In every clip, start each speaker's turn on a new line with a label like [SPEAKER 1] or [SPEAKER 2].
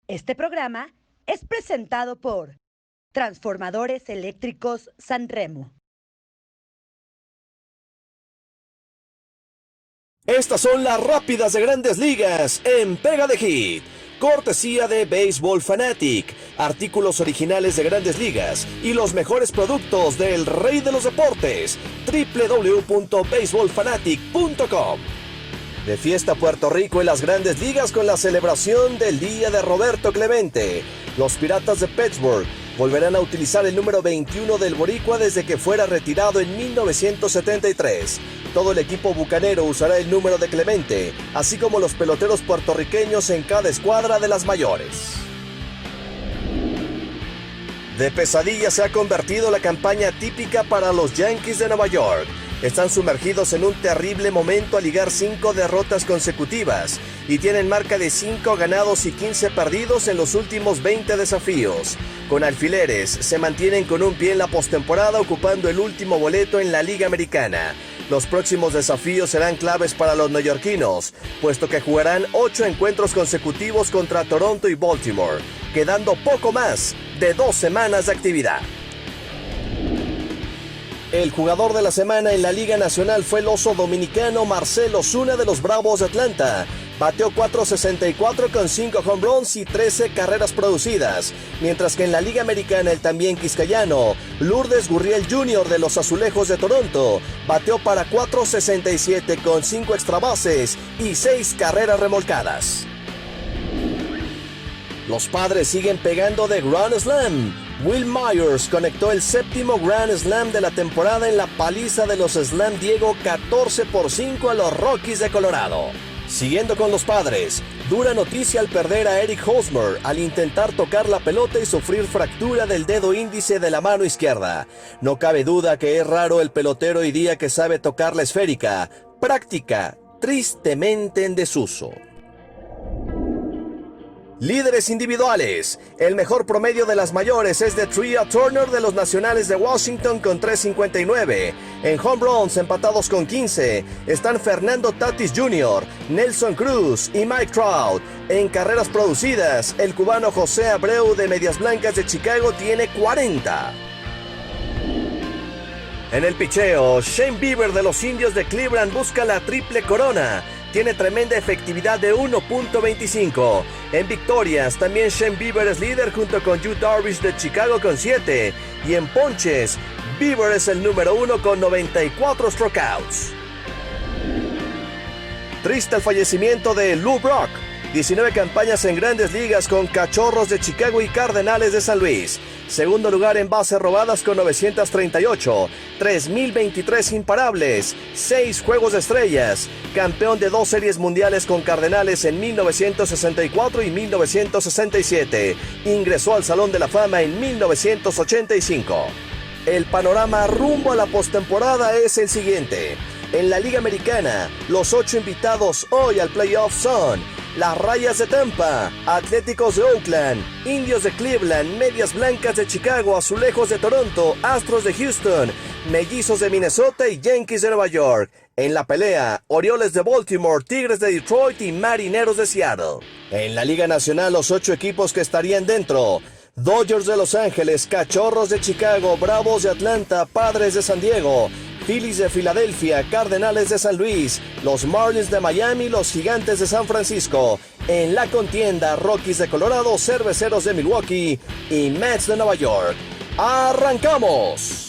[SPEAKER 1] Este programa es presentado por Transformadores Eléctricos Sanremo.
[SPEAKER 2] Estas son las rápidas de Grandes Ligas en Pega de Hit. Cortesía de Baseball Fanatic, artículos originales de Grandes Ligas y los mejores productos del rey de los deportes, www.baseballfanatic.com. De fiesta Puerto Rico en las Grandes Ligas con la celebración del Día de Roberto Clemente. Los Piratas de Pittsburgh volverán a utilizar el número 21 del boricua desde que fuera retirado en 1973. Todo el equipo bucanero usará el número de Clemente, así como los peloteros puertorriqueños en cada escuadra de las mayores. De pesadilla se ha convertido la campaña típica para los Yankees de Nueva York. Están sumergidos en un terrible momento al ligar 5 derrotas consecutivas y tienen marca de 5 ganados y 15 perdidos en los últimos 20 desafíos. Con alfileres, se mantienen con un pie en la postemporada ocupando el último boleto en la Liga Americana. Los próximos desafíos serán claves para los neoyorquinos, puesto que jugarán 8 encuentros consecutivos contra Toronto y Baltimore, quedando poco más de 2 semanas de actividad. El jugador de la semana en la Liga Nacional fue el oso dominicano Marcell Ozuna de los Bravos de Atlanta. Bateó .464 con 5 home runs y 13 carreras producidas, mientras que en la Liga Americana el también quiscayano Lourdes Gurriel Jr. de los Azulejos de Toronto bateó para .467 con 5 extra bases y 6 carreras remolcadas. Los Padres siguen pegando de Grand Slam. Will Myers conectó el 7º Grand Slam de la temporada en la paliza de los Slam Diego 14-5 a los Rockies de Colorado. Siguiendo con los Padres, dura noticia al perder a Eric Hosmer al intentar tocar la pelota y sufrir fractura del dedo índice de la mano izquierda. No cabe duda que es raro el pelotero hoy día que sabe tocar la esférica, práctica tristemente en desuso. Líderes individuales. El mejor promedio de las mayores es de Trea Turner de los Nacionales de Washington con 3.59. En home runs empatados con 15 están Fernando Tatis Jr., Nelson Cruz y Mike Trout. En carreras producidas, el cubano José Abreu de Medias Blancas de Chicago tiene 40. En el picheo, Shane Bieber de los Indios de Cleveland busca la triple corona. Tiene tremenda efectividad de 1.25. En victorias, también Shane Bieber es líder junto con Yu Darvish de Chicago con 7. Y en ponches, Bieber es el número 1 con 94 strikeouts. Triste el fallecimiento de Lou Brock. 19 campañas en Grandes Ligas con Cachorros de Chicago y Cardenales de San Luis. Segundo lugar en bases robadas con 938, 3.023 imparables, 6 juegos de estrellas, campeón de 2 series mundiales con Cardenales en 1964 y 1967, ingresó al Salón de la Fama en 1985. El panorama rumbo a la postemporada es el siguiente. En la Liga Americana, los 8 invitados hoy al playoff son las Rayas de Tampa, Atléticos de Oakland, Indios de Cleveland, Medias Blancas de Chicago, Azulejos de Toronto, Astros de Houston, Mellizos de Minnesota y Yankees de Nueva York. En la pelea, Orioles de Baltimore, Tigres de Detroit y Marineros de Seattle. En la Liga Nacional, los 8 equipos que estarían dentro: Dodgers de Los Ángeles, Cachorros de Chicago, Bravos de Atlanta, Padres de San Diego, Phillies de Filadelfia, Cardenales de San Luis, los Marlins de Miami, los Gigantes de San Francisco. En la contienda, Rockies de Colorado, Cerveceros de Milwaukee y Mets de Nueva York. ¡Arrancamos!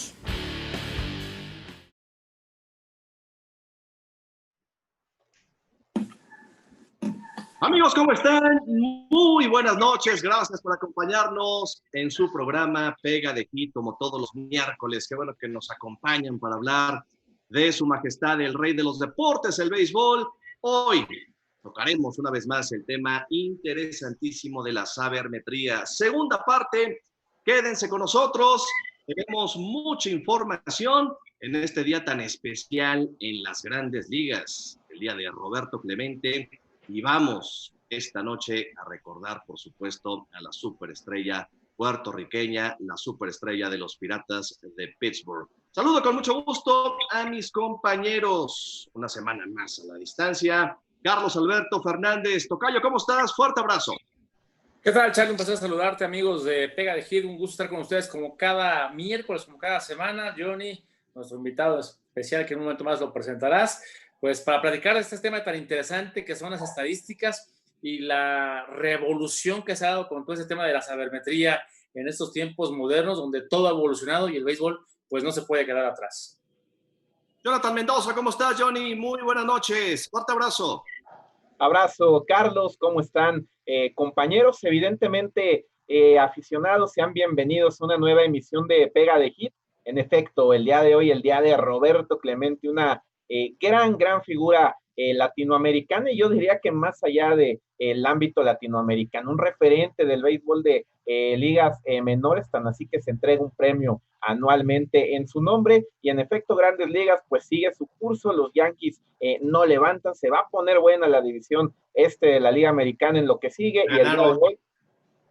[SPEAKER 3] Amigos, ¿cómo están? Muy buenas noches, gracias por acompañarnos en su programa Pega de Hit, como todos los miércoles. Qué bueno que nos acompañan para hablar de su majestad, el rey de los deportes, el béisbol. Hoy tocaremos una vez más el tema interesantísimo de la sabermetría. Segunda parte, quédense con nosotros, tenemos mucha información en este día tan especial en las Grandes Ligas, el día de Roberto Clemente. Y vamos esta noche a recordar, por supuesto, a la superestrella puertorriqueña, la superestrella de los Piratas de Pittsburgh. Saludo con mucho gusto a mis compañeros. Una semana más a la distancia. Carlos Alberto Fernández. Tocayo, ¿cómo estás? Fuerte abrazo.
[SPEAKER 4] ¿Qué tal, Charlie? Un placer saludarte, amigos de Pega de Hit. Un gusto estar con ustedes como cada miércoles, como cada semana. Johnny, nuestro invitado especial, que en un momento más lo presentarás, pues para platicar de este tema tan interesante que son las estadísticas y la revolución que se ha dado con todo ese tema de la sabermetría en estos tiempos modernos, donde todo ha evolucionado y el béisbol pues no se puede quedar atrás.
[SPEAKER 3] Jonathan Mendoza, ¿cómo estás, Johnny? Muy buenas noches. Fuerte abrazo.
[SPEAKER 5] Abrazo, Carlos, ¿cómo están? Compañeros, evidentemente aficionados, sean bienvenidos a una nueva emisión de Pega de Hit. En efecto, el día de hoy, el día de Roberto Clemente, una gran figura latinoamericana, y yo diría que más allá del ámbito latinoamericano, un referente del béisbol de ligas menores, tan así que se entrega un premio anualmente en su nombre, y en efecto Grandes Ligas pues sigue su curso. Los Yankees no levantan, se va a poner buena la división de la Liga Americana en lo que sigue. Y el día de hoy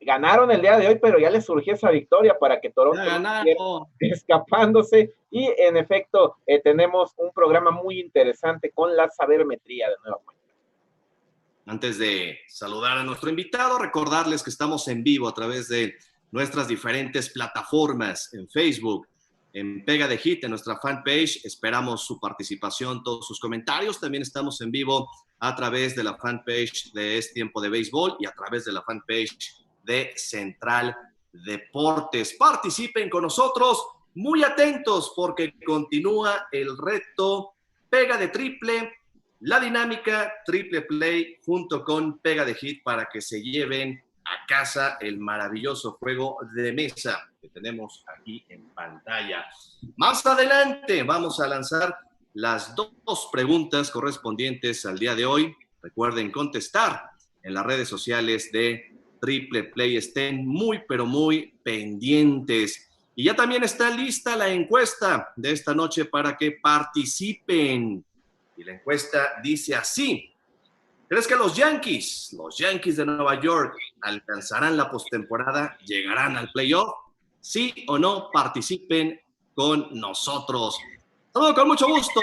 [SPEAKER 5] ganaron el día de hoy, pero ya les surgió esa victoria para que Toronto escapándose. Y en efecto tenemos un programa muy interesante con la sabermetría de nueva cuenta.
[SPEAKER 3] Antes de saludar a nuestro invitado, recordarles que estamos en vivo a través de nuestras diferentes plataformas en Facebook, en Pega de Hit, en nuestra fanpage. Esperamos su participación, todos sus comentarios. También estamos en vivo a través de la fanpage de Es Tiempo de Béisbol y a través de la fanpage de Central Deportes. Participen con nosotros, muy atentos porque continúa el reto Pega de Triple, la dinámica Triple Play junto con Pega de Hit para que se lleven a casa el maravilloso juego de mesa que tenemos aquí en pantalla. Más adelante vamos a lanzar las dos preguntas correspondientes al día de hoy. Recuerden contestar en las redes sociales de Triple Play. Estén muy, pero muy pendientes. Y ya también está lista la encuesta de esta noche para que participen. Y la encuesta dice así: ¿crees que los Yankees de Nueva York, alcanzarán la postemporada, llegarán al playoff? ¿Sí o no? Participen con nosotros. Saludo con mucho gusto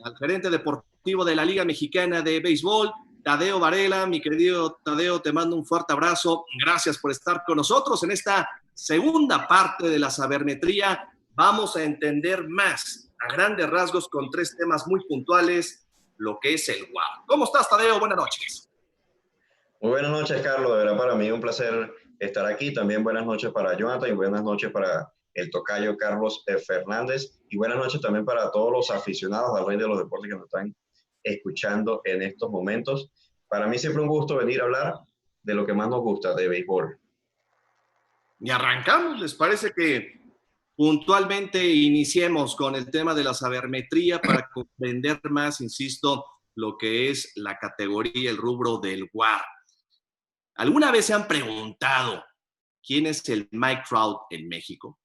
[SPEAKER 3] al gerente deportivo de la Liga Mexicana de Béisbol, Tadeo Varela. Mi querido Tadeo, te mando un fuerte abrazo. Gracias por estar con nosotros en esta segunda parte de la sabermetría. Vamos a entender más a grandes rasgos con tres temas muy puntuales lo que es el WAR. ¿Cómo estás, Tadeo? Buenas noches.
[SPEAKER 6] Muy buenas noches, Carlos. De verdad, para mí un placer estar aquí. También buenas noches para Jonathan y buenas noches para el tocayo Carlos Fernández. Y buenas noches también para todos los aficionados al Rey de los Deportes que nos están escuchando en estos momentos. Para mí siempre un gusto venir a hablar de lo que más nos gusta, de béisbol.
[SPEAKER 3] Y arrancamos. ¿Les parece que puntualmente iniciemos con el tema de la sabermetría para comprender más, insisto, lo que es la categoría, el rubro del WAR? ¿Alguna vez se han preguntado quién es el Mike Trout en México?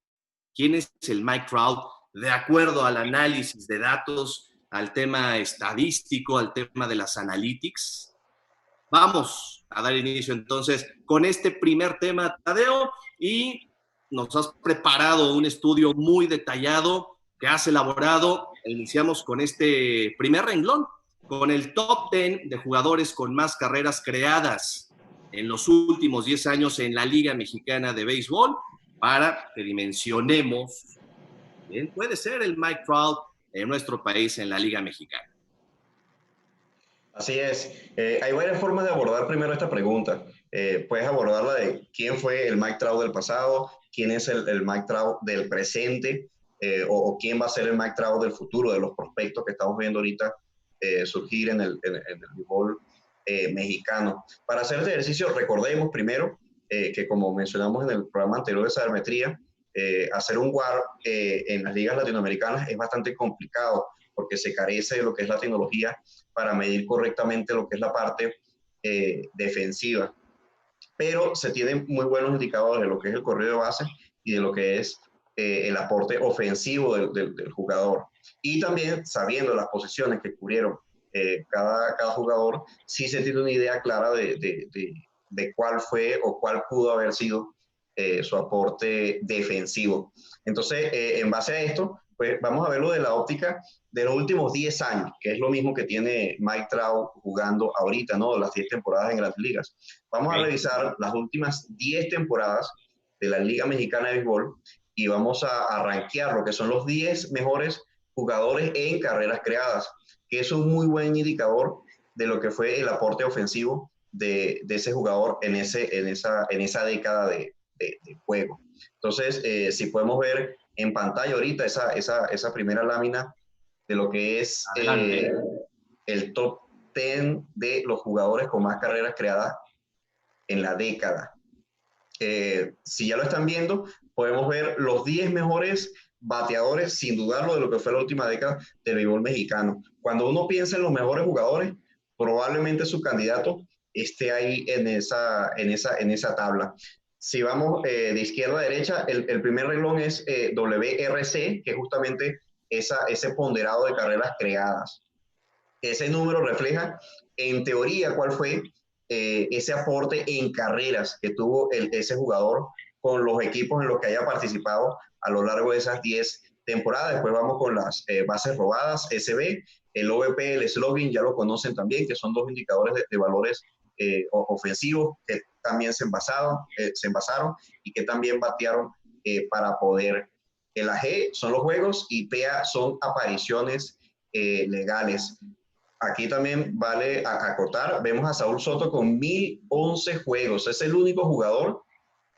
[SPEAKER 3] ¿Quién es el Mike Trout de acuerdo al análisis de datos, al tema estadístico, al tema de las analytics? Vamos a dar inicio entonces con este primer tema, Tadeo, y nos has preparado un estudio muy detallado que has elaborado. Iniciamos con este primer renglón, con el top 10 de jugadores con más carreras creadas en los últimos 10 años en la Liga Mexicana de Béisbol, para que dimensionemos quién puede ser el Mike Trout en nuestro país en la Liga Mexicana.
[SPEAKER 6] Así es. Hay varias formas de abordar primero esta pregunta. Puedes abordarla de quién fue el Mike Trout del pasado, quién es el Mike Trout del presente, o quién va a ser el Mike Trout del futuro, de los prospectos que estamos viendo ahorita surgir en el béisbol mexicano. Para hacer este ejercicio, recordemos primero que, como mencionamos en el programa anterior de sabermetría, hacer un WAR en las ligas latinoamericanas es bastante complicado porque se carece de lo que es la tecnología para medir correctamente lo que es la parte defensiva. Pero se tienen muy buenos indicadores de lo que es el corrido de base y de lo que es el aporte ofensivo del jugador. Y también sabiendo las posiciones que cubrieron cada jugador, sí se tiene una idea clara de cuál fue o cuál pudo haber sido su aporte defensivo. Entonces, en base a esto, pues vamos a verlo de la óptica de los últimos 10 años, que es lo mismo que tiene Mike Trout jugando ahorita, ¿no? Las 10 temporadas en Grandes Ligas. Vamos a revisar las últimas 10 temporadas de la Liga Mexicana de Béisbol y vamos a rankear lo que son los 10 mejores jugadores en carreras creadas, que es un muy buen indicador de lo que fue el aporte ofensivo de ese jugador en esa década de juego. Entonces, si podemos ver en pantalla ahorita esa primera lámina de lo que es el top 10 de los jugadores con más carreras creadas en la década. Si ya lo están viendo, podemos ver los 10 mejores bateadores, sin dudarlo, de lo que fue la última década del béisbol mexicano. Cuando uno piensa en los mejores jugadores, probablemente su candidato esté ahí en esa tabla. Si vamos de izquierda a derecha, el primer renglón es WRC, que es justamente ese ponderado de carreras creadas. Ese número refleja, en teoría, cuál fue ese aporte en carreras que tuvo ese jugador con los equipos en los que haya participado a lo largo de esas 10 temporadas. Después vamos con las bases robadas, SB, el OVP, el slugging, ya lo conocen también, que son dos indicadores de valores ofensivos que también se envasaron y que también batearon para poder. El AG son los juegos y PA son apariciones legales. Aquí también vale acotar, vemos a Saúl Soto con 1011 juegos. Es el único jugador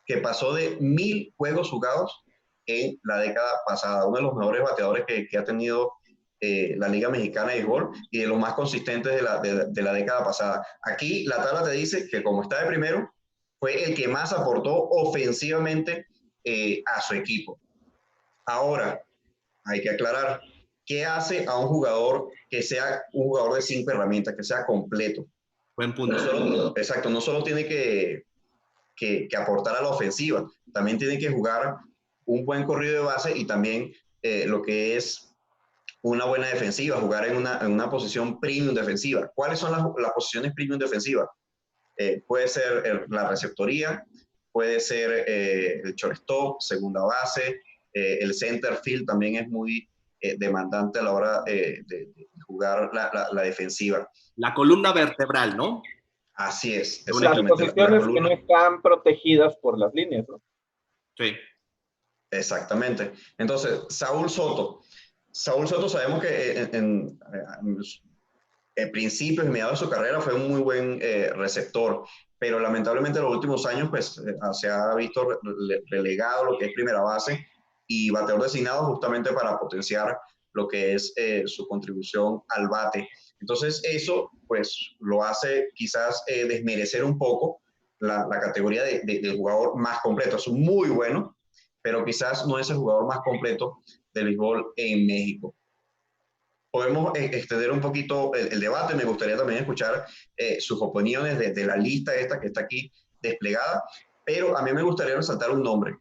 [SPEAKER 6] que pasó de 1000 juegos jugados en la década pasada. Uno de los mejores bateadores que ha tenido la Liga Mexicana de Béisbol y de los más consistentes de la década pasada. Aquí la tabla te dice que como está de primero, fue el que más aportó ofensivamente a su equipo. Ahora, hay que aclarar, ¿qué hace a un jugador que sea un jugador de 5 herramientas, que sea completo?
[SPEAKER 3] Buen punto.
[SPEAKER 6] No solo tiene que aportar a la ofensiva, también tiene que jugar un buen corrido de base y también lo que es una buena defensiva, jugar en una posición premium defensiva. ¿Cuáles son las posiciones premium defensivas? Puede ser la receptoría, puede ser el shortstop, segunda base, el center field también es muy demandante a la hora de jugar la defensiva.
[SPEAKER 3] La columna vertebral, ¿no?
[SPEAKER 6] Así es.
[SPEAKER 5] Las posiciones que no están protegidas por las líneas, ¿no?
[SPEAKER 3] Sí.
[SPEAKER 6] Exactamente. Entonces, Saúl Soto sabemos que en principios y mediados de su carrera fue un muy buen receptor, pero lamentablemente en los últimos años pues se ha visto relegado lo que es primera base y bateador designado justamente para potenciar lo que es su contribución al bate. Entonces eso pues lo hace quizás desmerecer un poco la categoría del jugador más completo. Es muy bueno, pero quizás no es el jugador más completo del béisbol en México. Podemos extender un poquito el debate. Me gustaría también escuchar sus opiniones de la lista esta que está aquí desplegada, pero a mí me gustaría resaltar un nombre,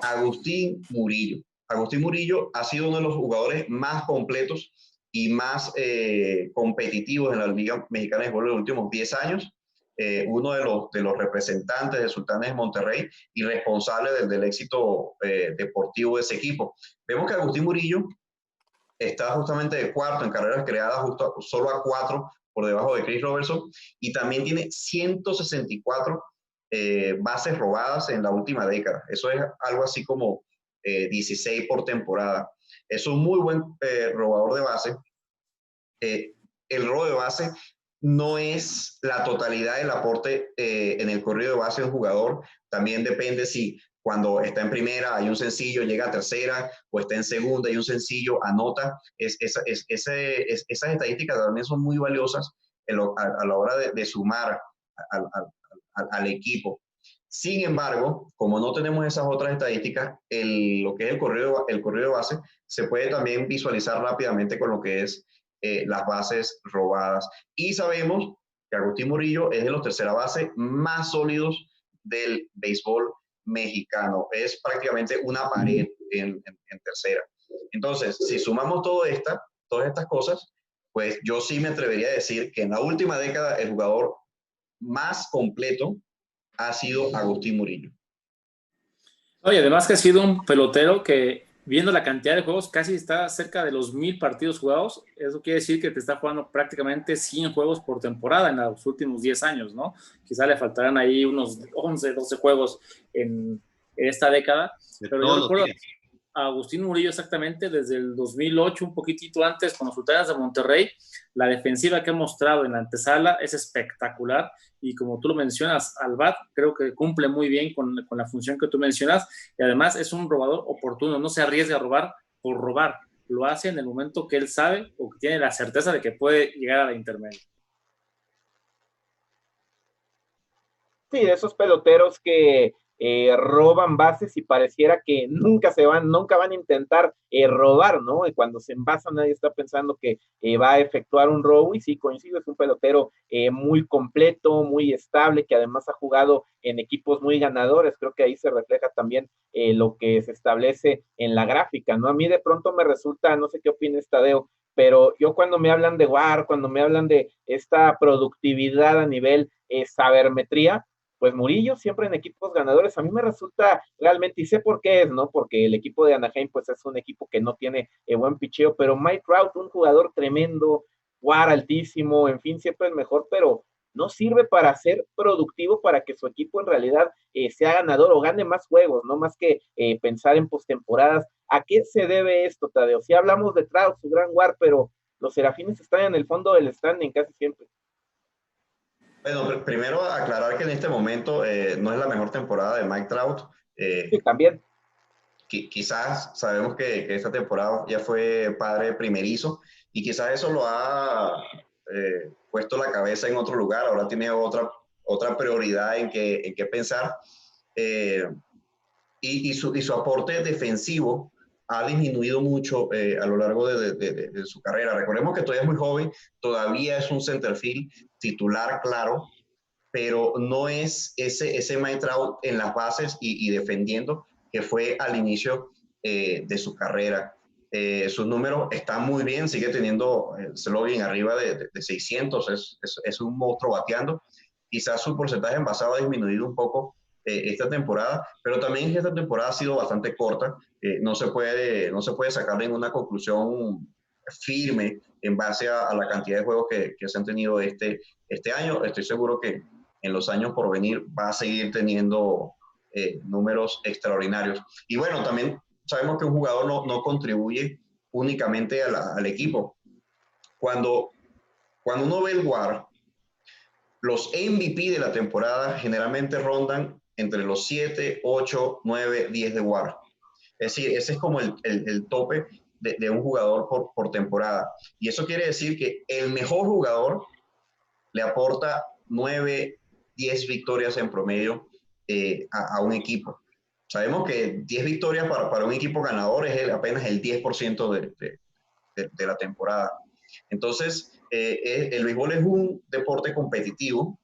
[SPEAKER 6] Agustín Murillo. Agustín Murillo ha sido uno de los jugadores más completos y más competitivos en la Liga Mexicana de Béisbol en los últimos 10 años. Uno de los representantes de Sultanes de Monterrey y responsable del éxito deportivo de ese equipo. Vemos que Agustín Murillo está justamente de cuarto en carreras creadas, solo a 4 por debajo de Chris Robertson, y también tiene 164 bases robadas en la última década. Eso es algo así como 16 por temporada. Es un muy buen robador de base. El robo de base no es la totalidad del aporte en el corrido de base de un jugador. También depende si cuando está en primera hay un sencillo, llega a tercera, o está en segunda y un sencillo, anota. Esas estadísticas también son muy valiosas a la hora de sumar al equipo. Sin embargo, como no tenemos esas otras estadísticas, lo que es el corrido de base se puede también visualizar rápidamente con lo que es las bases robadas. Y sabemos que Agustín Murillo es de los tercera base más sólidos del béisbol mexicano. Es prácticamente una pared en tercera. Entonces, si sumamos todas estas cosas, pues yo sí me atrevería a decir que en la última década el jugador más completo ha sido Agustín Murillo.
[SPEAKER 4] Oye, además que ha sido un pelotero que viendo la cantidad de juegos, casi está cerca de los 1000 partidos jugados. Eso quiere decir que te está jugando prácticamente 100 juegos por temporada en los últimos 10 años, ¿no? Quizá le faltarán ahí unos 11, 12 juegos en esta década. Pero yo recuerdo a Agustín Murillo exactamente desde el 2008, un poquitito antes, con los Sultanes de Monterrey. La defensiva que ha mostrado en la antesala es espectacular y como tú lo mencionas, al bat creo que cumple muy bien con la función que tú mencionas y además es un robador oportuno, no se arriesga a robar por robar, lo hace en el momento que él sabe o que tiene la certeza de que puede llegar a la intermedia.
[SPEAKER 5] Sí, de esos peloteros que roban bases y pareciera que nunca van a intentar robar, ¿no? Y cuando se envasa nadie está pensando que va a efectuar un robo y sí, coincido, es un pelotero muy completo, muy estable, que además ha jugado en equipos muy ganadores, creo que ahí se refleja también lo que se establece en la gráfica, ¿no? A mí de pronto me resulta, no sé qué opinas, Tadeo, pero yo cuando me hablan de WAR, cuando me hablan de esta productividad a nivel sabermetría, pues Murillo siempre en equipos ganadores, a mí me resulta realmente, y sé por qué es, ¿no? Porque el equipo de Anaheim, pues es un equipo que no tiene buen picheo, pero Mike Trout, un jugador tremendo, WAR altísimo, en fin, siempre es mejor, pero no sirve para ser productivo para que su equipo en realidad sea ganador o gane más juegos, no más que pensar en postemporadas. ¿A qué se debe esto, Tadeo? Si hablamos de Trout, su gran WAR, pero los Serafines están en el fondo del standing casi siempre.
[SPEAKER 6] Bueno, primero aclarar que en este momento no es la mejor temporada de Mike Trout.
[SPEAKER 5] Sí, también.
[SPEAKER 6] Quizás sabemos que esta temporada ya fue padre primerizo y quizás eso lo ha puesto la cabeza en otro lugar, ahora tiene otra prioridad en qué pensar. Y su aporte defensivo ha disminuido mucho a lo largo de su carrera. Recordemos que todavía es muy joven, todavía es un centerfield titular, claro, pero no es ese Mike Trout en las bases y defendiendo que fue al inicio de su carrera. Sus números están muy bien, sigue teniendo slogan arriba de 600, es un monstruo bateando. Quizás su porcentaje envasado ha disminuido un poco esta temporada, pero también esta temporada ha sido bastante corta. No se puede sacar ninguna conclusión firme en base a la cantidad de juegos que se han tenido este año. Estoy seguro que en los años por venir va a seguir teniendo números extraordinarios. Y bueno, también sabemos que un jugador no contribuye únicamente al equipo. Cuando uno ve el WAR, los MVP de la temporada generalmente rondan entre los 7, 8, 9, 10 de WAR. Es decir, ese es como el tope de un jugador por temporada. Y eso quiere decir que el mejor jugador le aporta 9, 10 victorias en promedio a un equipo. Sabemos que 10 victorias para un equipo ganador es apenas el 10% de la temporada. Entonces, el béisbol es un deporte competitivo.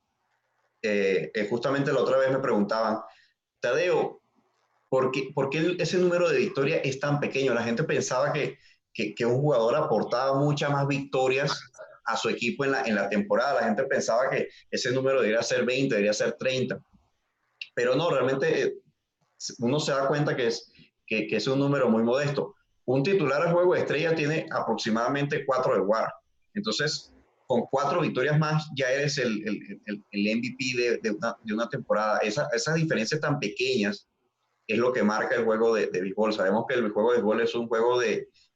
[SPEAKER 6] Justamente la otra vez me preguntaban, Tadeo, ¿por qué ese número de victorias es tan pequeño? La gente pensaba que un jugador aportaba muchas más victorias a su equipo en la temporada. La gente pensaba que ese número debería ser 20, debería ser 30. Pero no, realmente uno se da cuenta que es un número muy modesto. Un titular al juego de estrella tiene aproximadamente 4 de WAR. Entonces, con 4 victorias más ya eres el MVP de una temporada. Esas diferencias tan pequeñas es lo que marca el juego de béisbol. Sabemos que el juego de béisbol es un juego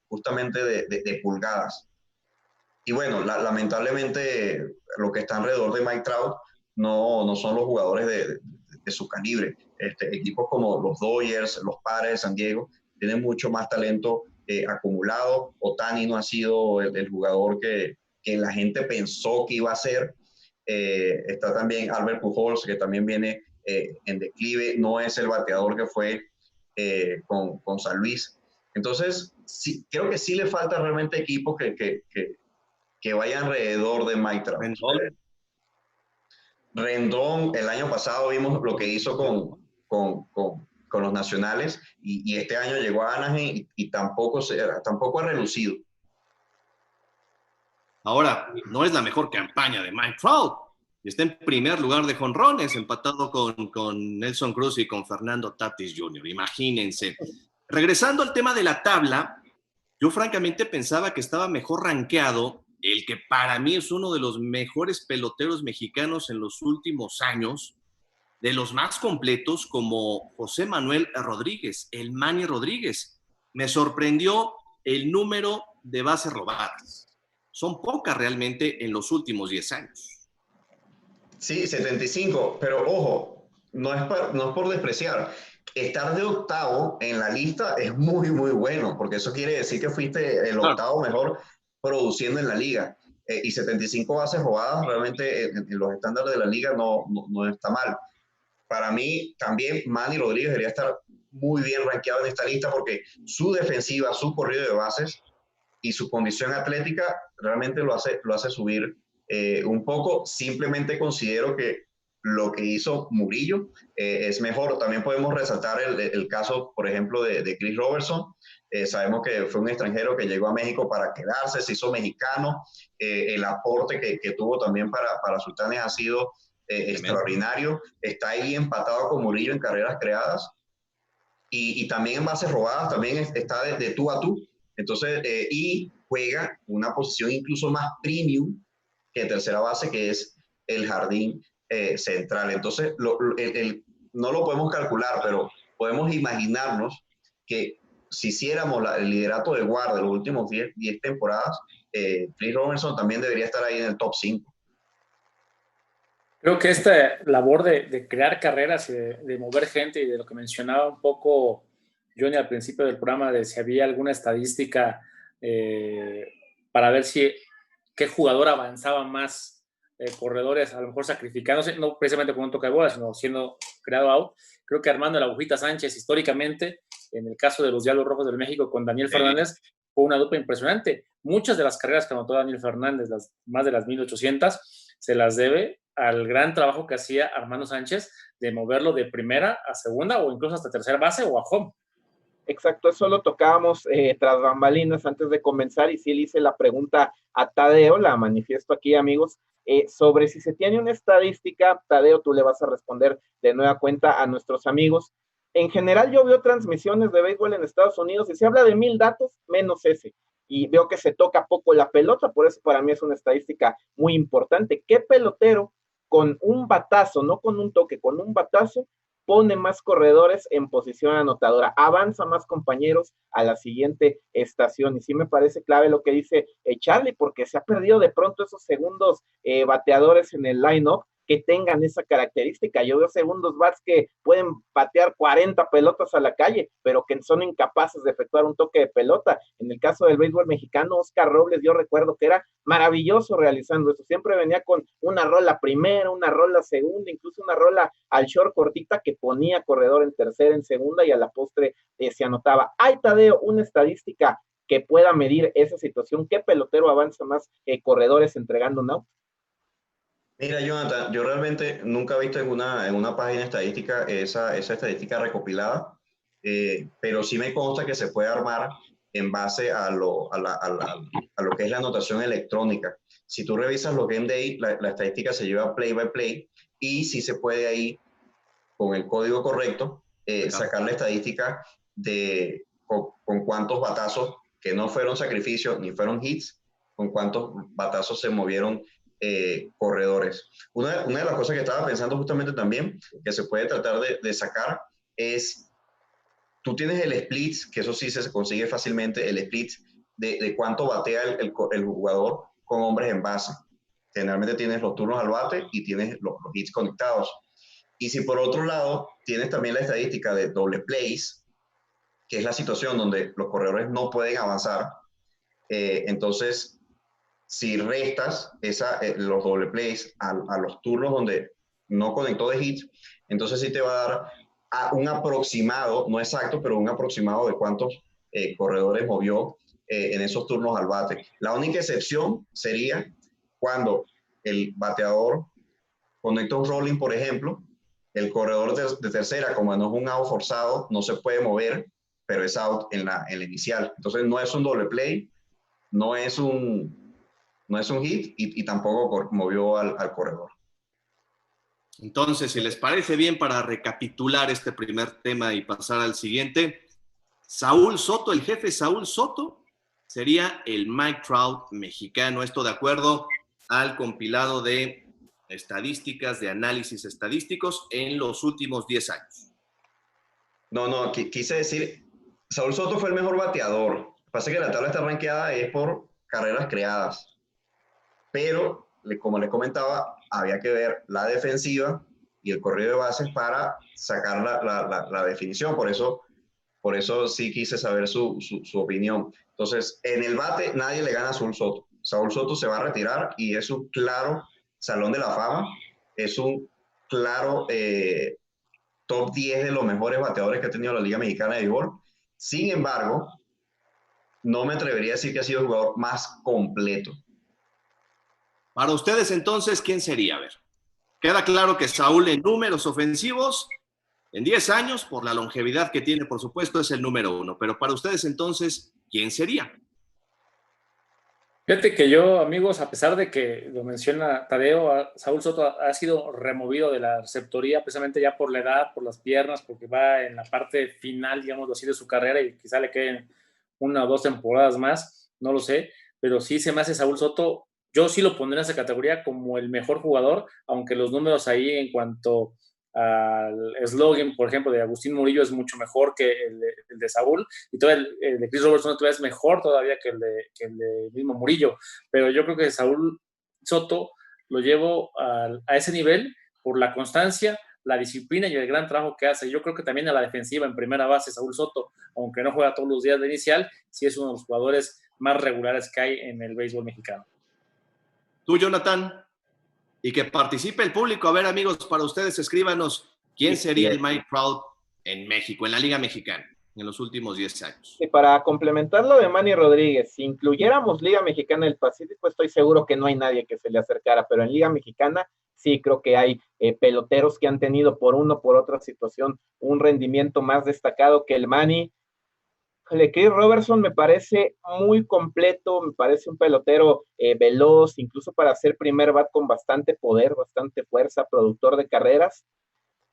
[SPEAKER 6] justamente de pulgadas. Y bueno, lamentablemente lo que está alrededor de Mike Trout no son los jugadores de su calibre. Equipos como los Dodgers, los Padres de San Diego, tienen mucho más talento acumulado. Ohtani no ha sido el jugador que la gente pensó que iba a ser. Está también Albert Pujols, que también viene en declive, no es el bateador que fue con San Luis. Entonces, sí, creo que sí le falta realmente equipos que vaya alrededor de Mike Trout. Rendón, el año pasado vimos lo que hizo con los nacionales y este año llegó a Anaheim y tampoco ha relucido.
[SPEAKER 3] Ahora, no es la mejor campaña de Mike Trout. Está en primer lugar de jonrones, empatado con Nelson Cruz y con Fernando Tatis Jr. Imagínense. Regresando al tema de la tabla, yo francamente pensaba que estaba mejor rankeado el que para mí es uno de los mejores peloteros mexicanos en los últimos años, de los más completos, como José Manuel Rodríguez, el Manny Rodríguez. Me sorprendió el número de bases robadas. Son pocas realmente en los últimos 10 años.
[SPEAKER 6] Sí, 75, pero ojo, no es por despreciar. Estar de octavo en la lista es muy, muy bueno, porque eso quiere decir que fuiste el octavo mejor produciendo en la liga. Y 75 bases robadas realmente en los estándares de la liga no está mal. Para mí también Manny Rodríguez debería estar muy bien rankeado en esta lista porque su defensiva, su corrido de bases y su condición atlética realmente lo hace subir un poco. Simplemente considero que lo que hizo Murillo es mejor. También podemos resaltar el caso, por ejemplo, de Chris Robertson. Sabemos que fue un extranjero que llegó a México para quedarse, se hizo mexicano. El aporte que tuvo también para Sultanes ha sido extraordinario. Está ahí empatado con Murillo en carreras creadas y también en bases robadas, también está de tú a tú. Entonces, y juega una posición incluso más premium que tercera base, que es el jardín central. Entonces, no lo podemos calcular, pero podemos imaginarnos que si hiciéramos el liderato de guardia de los últimos 10 temporadas, Chris Robertson también debería estar ahí en el top 5.
[SPEAKER 4] Creo que esta labor de crear carreras y de mover gente, y de lo que mencionaba un poco Johnny al principio del programa, de si había alguna estadística para ver qué jugador avanzaba más, corredores a lo mejor sacrificándose, no precisamente con un toque de bola, sino siendo creado out. Creo que Armando la Agujita Sánchez, históricamente, en el caso de los Diablos Rojos del México con Daniel Fernández, fue una dupla impresionante. Muchas de las carreras que anotó Daniel Fernández, más de las 1800, se las debe al gran trabajo que hacía Armando Sánchez de moverlo de primera a segunda o incluso hasta tercera base o a home.
[SPEAKER 5] Exacto, eso lo tocábamos tras bambalinas antes de comenzar, y sí le hice la pregunta a Tadeo, la manifiesto aquí, amigos, sobre si se tiene una estadística. Tadeo, tú le vas a responder de nueva cuenta a nuestros amigos. En general yo veo transmisiones de béisbol en Estados Unidos y se habla de 1000 datos menos ese, y veo que se toca poco la pelota, por eso para mí es una estadística muy importante. ¿Qué pelotero con un batazo, no con un toque, con un batazo, pone más corredores en posición anotadora, avanza más compañeros a la siguiente estación? Y sí me parece clave lo que dice Charlie, porque se ha perdido de pronto esos segundos bateadores en el line-up que tengan esa característica. Yo veo segundos bats que pueden batear 40 pelotas a la calle, pero que son incapaces de efectuar un toque de pelota. En el caso del béisbol mexicano, Oscar Robles, yo recuerdo que era maravilloso realizando eso. Siempre venía con una rola primera, una rola segunda, incluso una rola al short cortita que ponía corredor en tercera, en segunda, y a la postre se anotaba. Hay, Tadeo, una estadística que pueda medir esa situación. ¿Qué pelotero avanza más corredores entregando un out?
[SPEAKER 6] Mira, Jonathan, yo realmente nunca he visto en una página estadística esa estadística recopilada, pero sí me consta que se puede armar en base a lo que es la anotación electrónica. Si tú revisas los Game Day, la estadística se lleva play by play, y sí se puede ahí, con el código correcto, sacar la estadística de con cuántos batazos que no fueron sacrificios ni fueron hits, con cuántos batazos se movieron corredores. Una de las cosas que estaba pensando justamente también, que se puede tratar de sacar, es, tú tienes el split, que eso sí se consigue fácilmente, el split de cuánto batea el jugador con hombres en base. Generalmente tienes los turnos al bate y tienes los hits conectados. Y si por otro lado tienes también la estadística de doble plays, que es la situación donde los corredores no pueden avanzar, entonces si restas los doble plays a los turnos donde no conectó de hits, entonces sí te va a dar un aproximado, no exacto, pero un aproximado de cuántos corredores movió en esos turnos al bate. La única excepción sería cuando el bateador conecta un rolling, por ejemplo, el corredor de tercera, como no es un out forzado, no se puede mover, pero es out en la inicial. Entonces no es un doble play, no es un hit y tampoco movió al corredor.
[SPEAKER 3] Entonces, si les parece bien, para recapitular este primer tema y pasar al siguiente, Saúl Soto, el jefe Saúl Soto, sería el Mike Trout mexicano. Esto de acuerdo al compilado de estadísticas, de análisis estadísticos en los últimos 10 años.
[SPEAKER 6] No, quise decir, Saúl Soto fue el mejor bateador. Pasa que la tabla está rankeada es por carreras creadas. Pero, como les comentaba, había que ver la defensiva y el corrido de bases para sacar la definición. Por eso sí quise saber su opinión. Entonces, en el bate nadie le gana a Saúl Soto. Saúl Soto se va a retirar y es un claro Salón de la Fama. Es un claro top 10 de los mejores bateadores que ha tenido la Liga Mexicana de Béisbol. Sin embargo, no me atrevería a decir que ha sido el jugador más completo.
[SPEAKER 3] Para ustedes, entonces, ¿quién sería? A ver, queda claro que Saúl en números ofensivos, en 10 años, por la longevidad que tiene, por supuesto, es el número 1. Pero para ustedes, entonces, ¿quién sería?
[SPEAKER 4] Fíjate que yo, amigos, a pesar de que lo menciona Tadeo, Saúl Soto ha sido removido de la receptoría precisamente ya por la edad, por las piernas, porque va en la parte final, digamos así, de su carrera y quizá le queden 1 o 2 temporadas más, no lo sé, pero sí se me hace Saúl Soto, yo sí lo pondré en esa categoría como el mejor jugador, aunque los números ahí en cuanto al eslogan, por ejemplo, de Agustín Murillo es mucho mejor que el de Saúl, y todo el de Chris Robertson todavía es mejor todavía que el de mismo Murillo, pero yo creo que Saúl Soto lo llevo a ese nivel por la constancia, la disciplina y el gran trabajo que hace. Yo creo que también a la defensiva en primera base Saúl Soto, aunque no juega todos los días de inicial, sí es uno de los jugadores más regulares que hay en el béisbol mexicano.
[SPEAKER 3] Tú, Jonathan, y que participe el público. A ver, amigos, para ustedes, escríbanos quién sería el Mike Trout en México, en la Liga Mexicana, en los últimos 10 años.
[SPEAKER 5] Y para complementar lo de Manny Rodríguez, si incluyéramos Liga Mexicana del Pacífico, estoy seguro que no hay nadie que se le acercara, pero en Liga Mexicana sí creo que hay peloteros que han tenido por una o por otra situación un rendimiento más destacado que el Manny. Chris Robertson me parece muy completo, me parece un pelotero veloz, incluso para ser primer bat con bastante poder, bastante fuerza, productor de carreras,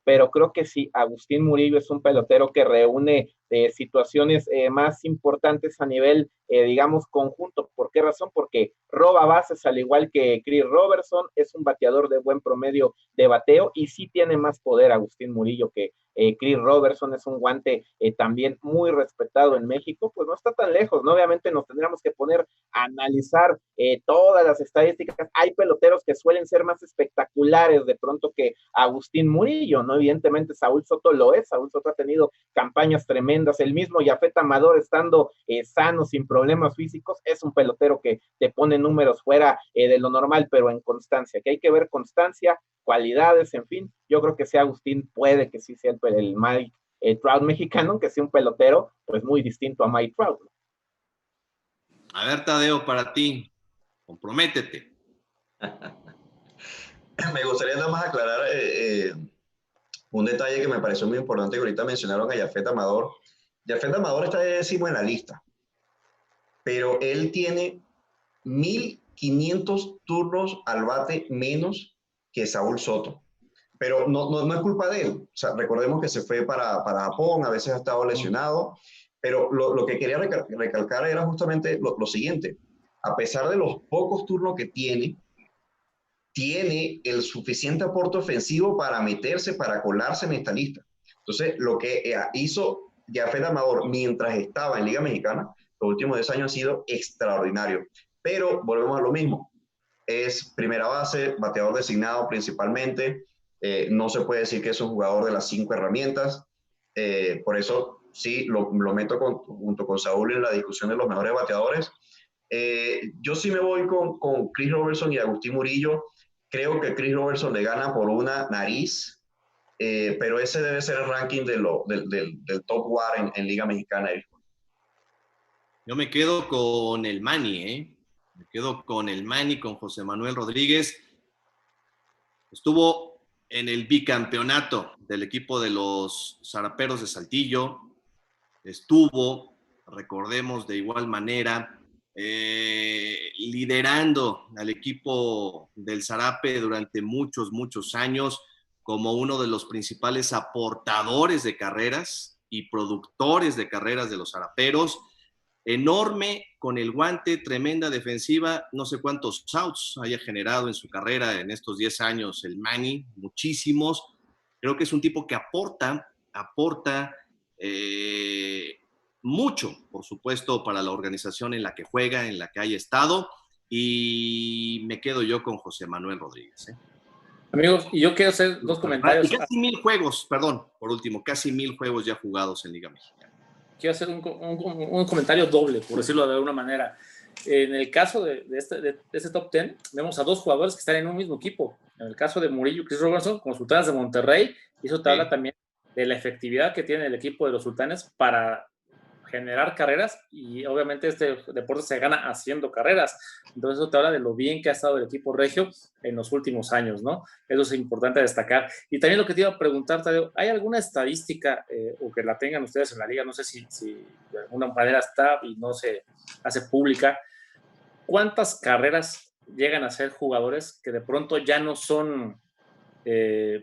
[SPEAKER 5] pero creo que sí, Agustín Murillo es un pelotero que reúne situaciones más importantes a nivel, digamos, conjunto. ¿Por qué razón? Porque roba bases al igual que Chris Robertson, es un bateador de buen promedio de bateo y sí tiene más poder Agustín Murillo que Chris Robertson, es un guante también muy respetado en México, pues no está tan lejos, ¿no? Obviamente nos tendríamos que poner a analizar todas las estadísticas. Hay peloteros que suelen ser más espectaculares de pronto que Agustín Murillo, ¿no? Evidentemente Saúl Soto lo es, Saúl Soto ha tenido campañas tremendas, el mismo Yafet Amador estando sano, sin problemas físicos, es un pelotero que te pone números fuera de lo normal, pero en constancia, que hay que ver constancia, cualidades, en fin, yo creo que sea Agustín, puede que sí sea el Mike Trout mexicano, que sea un pelotero, pues muy distinto a Mike Trout.
[SPEAKER 3] A ver, Tadeo, para ti, comprométete.
[SPEAKER 6] Me gustaría nada más aclarar un detalle que me pareció muy importante, que ahorita mencionaron a Yafet Amador. Yafet Amador está de 10º en la lista, pero él tiene 1,500 turnos al bate menos que Saúl Soto. Pero no es culpa de él. O sea, recordemos que se fue para Japón, a veces ha estado lesionado, pero lo que quería recalcar era justamente lo siguiente. A pesar de los pocos turnos que tiene el suficiente aporte ofensivo para meterse, para colarse en esta lista. Entonces, lo que hizo Yafet Amador mientras estaba en Liga Mexicana, los últimos 10 años ha sido extraordinario. Pero volvemos a lo mismo. Es primera base, bateador designado principalmente. No se puede decir que es un jugador de las 5 herramientas. Por eso sí lo meto junto con Saúl en la discusión de los mejores bateadores. Yo sí me voy con Chris Robertson y Agustín Murillo. Creo que Chris Robertson le gana por una nariz, pero ese debe ser el ranking del top war en Liga Mexicana.
[SPEAKER 3] Yo me quedo con el Manny, Me quedo con el Manny, con José Manuel Rodríguez. Estuvo en el bicampeonato del equipo de los Zaraperos de Saltillo. Estuvo, recordemos de igual manera, liderando al equipo del Zarape durante muchos años como uno de los principales aportadores de carreras y productores de carreras de los Zaraperos. Enorme con el guante, tremenda defensiva, no sé cuántos outs haya generado en su carrera en estos 10 años el Manny, muchísimos. Creo que es un tipo que aporta mucho, por supuesto, para la organización en la que juega, en la que haya estado, y me quedo yo con José Manuel Rodríguez.
[SPEAKER 4] Amigos, y yo quiero hacer dos comentarios.
[SPEAKER 3] Y casi 1000 juegos, perdón, por último, casi 1000 juegos ya jugados en Liga Mexicana.
[SPEAKER 4] Quiero hacer un comentario doble, por decirlo de alguna manera. En el caso de este top 10, vemos a dos jugadores que están en un mismo equipo. En el caso de Murillo y Chris Robertson, con Sultanes de Monterrey, y eso te habla también de la efectividad que tiene el equipo de los Sultanes para generar carreras, y obviamente este deporte se gana haciendo carreras. Entonces eso te habla de lo bien que ha estado el equipo regio en los últimos años, ¿no? Eso es importante destacar. Y también lo que te iba a preguntar, Tadeo, ¿hay alguna estadística o que la tengan ustedes en la liga? No sé si de alguna manera está y no se hace pública. ¿Cuántas carreras llegan a ser jugadores que de pronto ya no son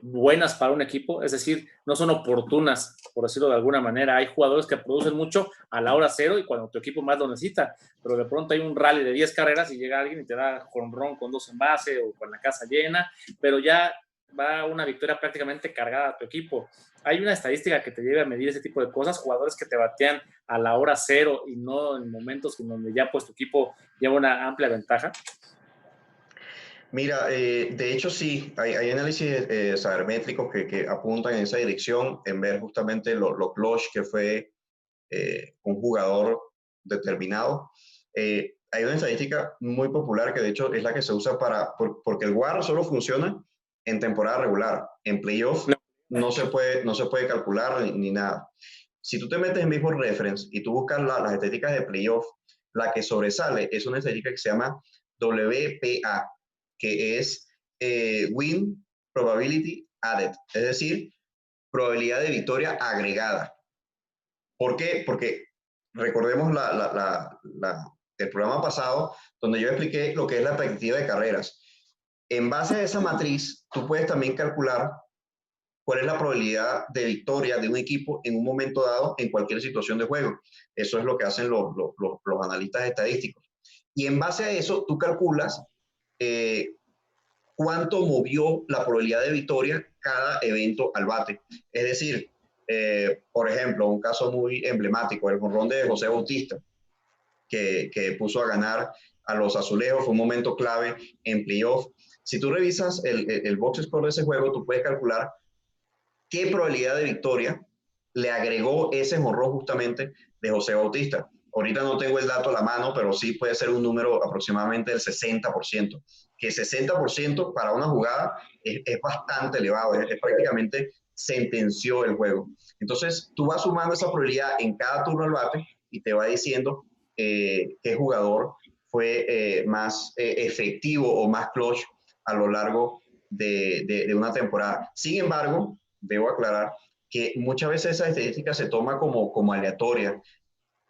[SPEAKER 4] buenas para un equipo? Es decir, no son oportunas, por decirlo de alguna manera. Hay jugadores que producen mucho a la hora cero y cuando tu equipo más lo necesita, pero de pronto hay un rally de 10 carreras y llega alguien y te da jonrón con 2 en base o con la casa llena, pero ya va una victoria prácticamente cargada a tu equipo. ¿Hay una estadística que te lleve a medir ese tipo de cosas? Jugadores que te batean a la hora cero y no en momentos en donde ya pues tu equipo lleva una amplia ventaja.
[SPEAKER 6] Mira, de hecho sí, hay análisis sabermétricos que apuntan en esa dirección, en ver justamente lo clutch que fue un jugador determinado. Hay una estadística muy popular que de hecho es la que se usa porque el WAR solo funciona en temporada regular, en playoff no se puede calcular ni nada. Si tú te metes en Baseball Reference y tú buscas las estadísticas de playoff, la que sobresale es una estadística que se llama WPA, que es Win Probability Added, es decir, probabilidad de victoria agregada. ¿Por qué? Porque recordemos el programa pasado donde yo expliqué lo que es la perspectiva de carreras. En base a esa matriz, tú puedes también calcular cuál es la probabilidad de victoria de un equipo en un momento dado en cualquier situación de juego. Eso es lo que hacen los analistas estadísticos. Y en base a eso, tú calculas cuánto movió la probabilidad de victoria cada evento al bate. Es decir, por ejemplo, un caso muy emblemático, el jonrón de José Bautista, que puso a ganar a los Azulejos, fue un momento clave en playoff. Si tú revisas el box score de ese juego, tú puedes calcular qué probabilidad de victoria le agregó ese jonrón justamente de José Bautista. Ahorita no tengo el dato a la mano, pero sí puede ser un número aproximadamente del 60%. Que 60% para una jugada es bastante elevado, es prácticamente sentenció el juego. Entonces, tú vas sumando esa probabilidad en cada turno al bate y te va diciendo qué jugador fue más efectivo o más clutch a lo largo de una temporada. Sin embargo, debo aclarar que muchas veces esa estadística se toma como aleatoria.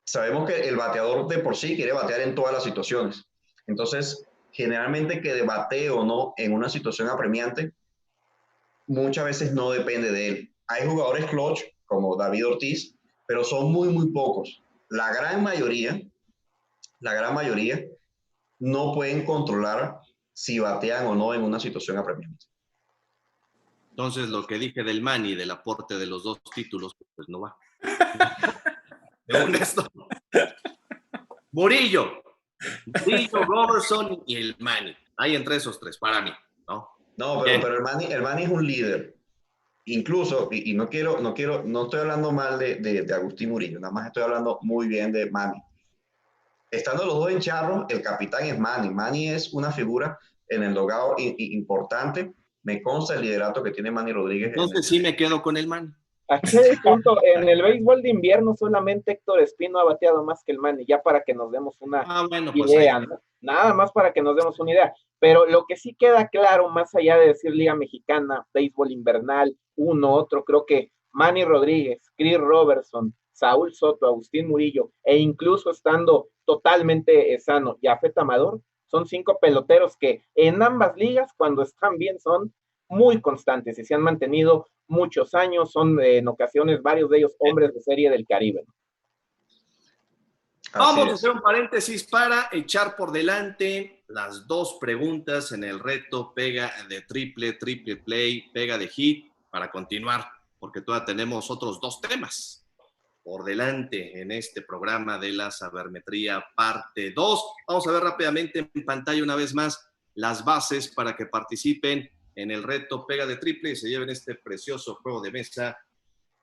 [SPEAKER 6] Sabemos que el bateador de por sí quiere batear en todas las situaciones. Entonces, generalmente que debate o no en una situación apremiante, muchas veces no depende de él. Hay jugadores clutch, como David Ortiz, pero son muy, muy pocos. La gran mayoría no pueden controlar si batean o no en una situación apremiante.
[SPEAKER 3] Entonces, lo que dije del Manny, del aporte de los 2 títulos, pues no va. Honesto. Murillo, Robertson y el Manny. Hay entre esos 3, para mí, ¿no?
[SPEAKER 6] No, pero el Manny es un líder. Incluso, y no estoy hablando mal de Agustín Murillo, nada más estoy hablando muy bien de Manny. Estando los dos en charro, el capitán es Manny. Manny es una figura en el dogado importante. Me consta el liderato que tiene Manny Rodríguez.
[SPEAKER 3] Entonces sí me quedo con el Manny.
[SPEAKER 5] Aquí el punto, en el béisbol de invierno solamente Héctor Espino ha bateado más que el Manny, ya para que nos demos una idea, ¿no? Nada más para que nos demos una idea. Pero lo que sí queda claro, más allá de decir Liga Mexicana, béisbol invernal, uno, otro, creo que Manny Rodríguez, Chris Robertson, Saúl Soto, Agustín Murillo, e incluso estando totalmente sano, Yafet Amador, son 5 peloteros que en ambas ligas, cuando están bien, son muy constantes y se han mantenido muchos años, son en ocasiones varios de ellos hombres de serie del Caribe.
[SPEAKER 3] Vamos a hacer un paréntesis para echar por delante las dos preguntas en el reto Pega de Triple Play, Pega de Hit, para continuar, porque todavía tenemos otros dos temas por delante en este programa de la sabermetría parte 2. Vamos a ver rápidamente en pantalla una vez más las bases para que participen en el reto Pega de Triple y se lleven este precioso juego de mesa.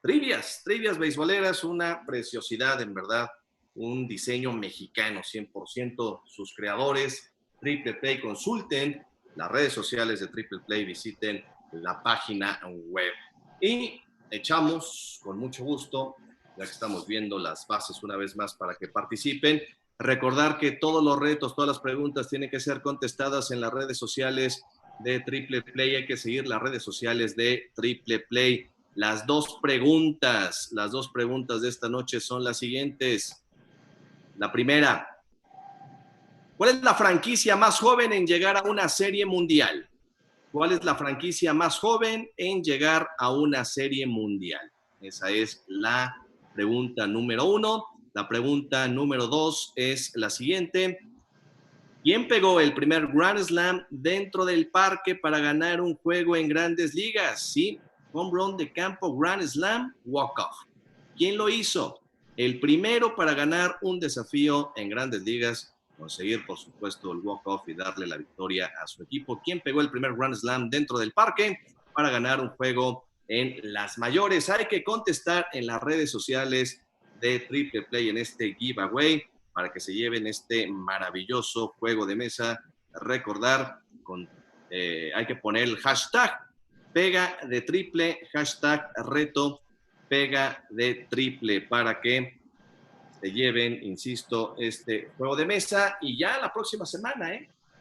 [SPEAKER 3] Trivias beisboleras, una preciosidad en verdad, un diseño mexicano 100%, sus creadores, Triple Play. Consulten las redes sociales de Triple Play, visiten la página web. Y echamos con mucho gusto, ya que estamos viendo las bases una vez más para que participen. Recordar que todos los retos, todas las preguntas tienen que ser contestadas en las redes sociales de Triple Play. Hay que seguir las redes sociales de Triple Play. Las dos preguntas de esta noche son las siguientes. La primera, ¿cuál es la franquicia más joven en llegar a una serie mundial? ¿Cuál es la franquicia más joven en llegar a una serie mundial? Esa es la pregunta número 1. La pregunta número 2 es la siguiente. ¿Quién pegó el primer Grand Slam dentro del parque para ganar un juego en Grandes Ligas? Sí, home run de campo, Grand Slam, walk-off. ¿Quién lo hizo? El primero para ganar un desafío en Grandes Ligas, conseguir, por supuesto, el walk-off y darle la victoria a su equipo. ¿Quién pegó el primer Grand Slam dentro del parque para ganar un juego en las mayores? Hay que contestar en las redes sociales de Triple Play en este giveaway para que se lleven este maravilloso juego de mesa. Recordar, hay que poner el hashtag Pega de Triple, hashtag reto Pega de Triple, para que se lleven, insisto, este juego de mesa. Y ya la próxima semana,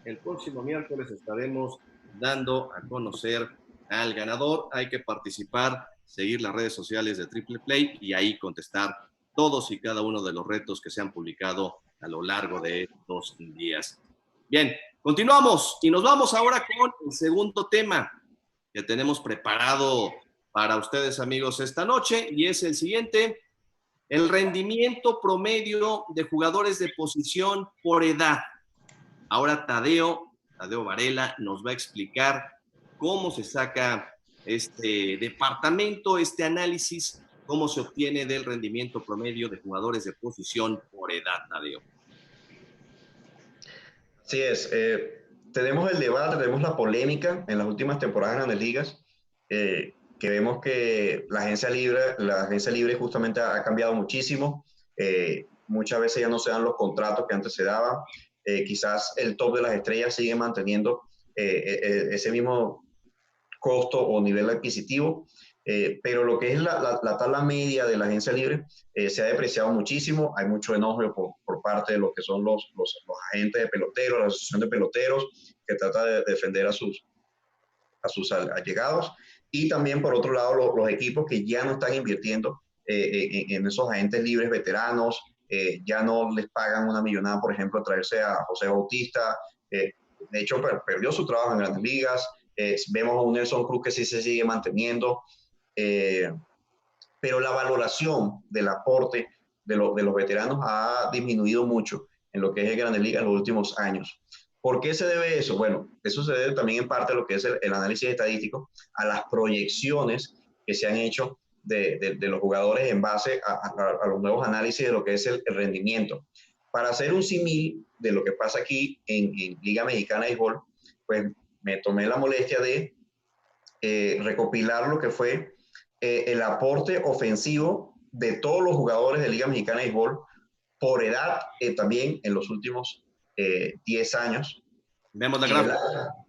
[SPEAKER 3] el próximo miércoles estaremos dando a conocer al ganador. Hay que participar, seguir las redes sociales de Triple Play y ahí contestar todos y cada uno de los retos que se han publicado a lo largo de estos días. Bien, continuamos y nos vamos ahora con el segundo tema que tenemos preparado para ustedes, amigos, esta noche, y es el siguiente: el rendimiento promedio de jugadores de posición por edad. Ahora Tadeo Varela nos va a explicar cómo se saca este departamento, este análisis, cómo se obtiene del rendimiento promedio de jugadores de posición por edad, Tadeo.
[SPEAKER 6] Así es. Tenemos el debate, tenemos la polémica en las últimas temporadas en Grandes Ligas, que vemos que la agencia libre justamente ha cambiado muchísimo. Muchas veces ya no se dan los contratos que antes se daban. Quizás el top de las estrellas sigue manteniendo ese mismo costo o nivel adquisitivo, pero lo que es la tabla media de la agencia libre se ha depreciado muchísimo. Hay mucho enojo por parte de lo que son los agentes de peloteros, la asociación de peloteros, que trata de defender a sus allegados. Y también, por otro lado, los equipos que ya no están invirtiendo en esos agentes libres veteranos, ya no les pagan una millonada, por ejemplo, traerse a José Bautista. De hecho, perdió su trabajo en Grandes Ligas. Vemos a un Nelson Cruz que sí se sigue manteniendo. Pero la valoración del aporte de los veteranos ha disminuido mucho en lo que es el Grandes Ligas en los últimos años. ¿Por qué se debe eso? Bueno, eso se debe también en parte a lo que es el análisis estadístico, a las proyecciones que se han hecho de los jugadores en base a los nuevos análisis de lo que es el rendimiento. Para hacer un símil de lo que pasa aquí en Liga Mexicana de Béisbol, pues me tomé la molestia de recopilar lo que fue el aporte ofensivo de todos los jugadores de Liga Mexicana de Béisbol por edad, también en los últimos 10 años.
[SPEAKER 3] Vemos la gráfica.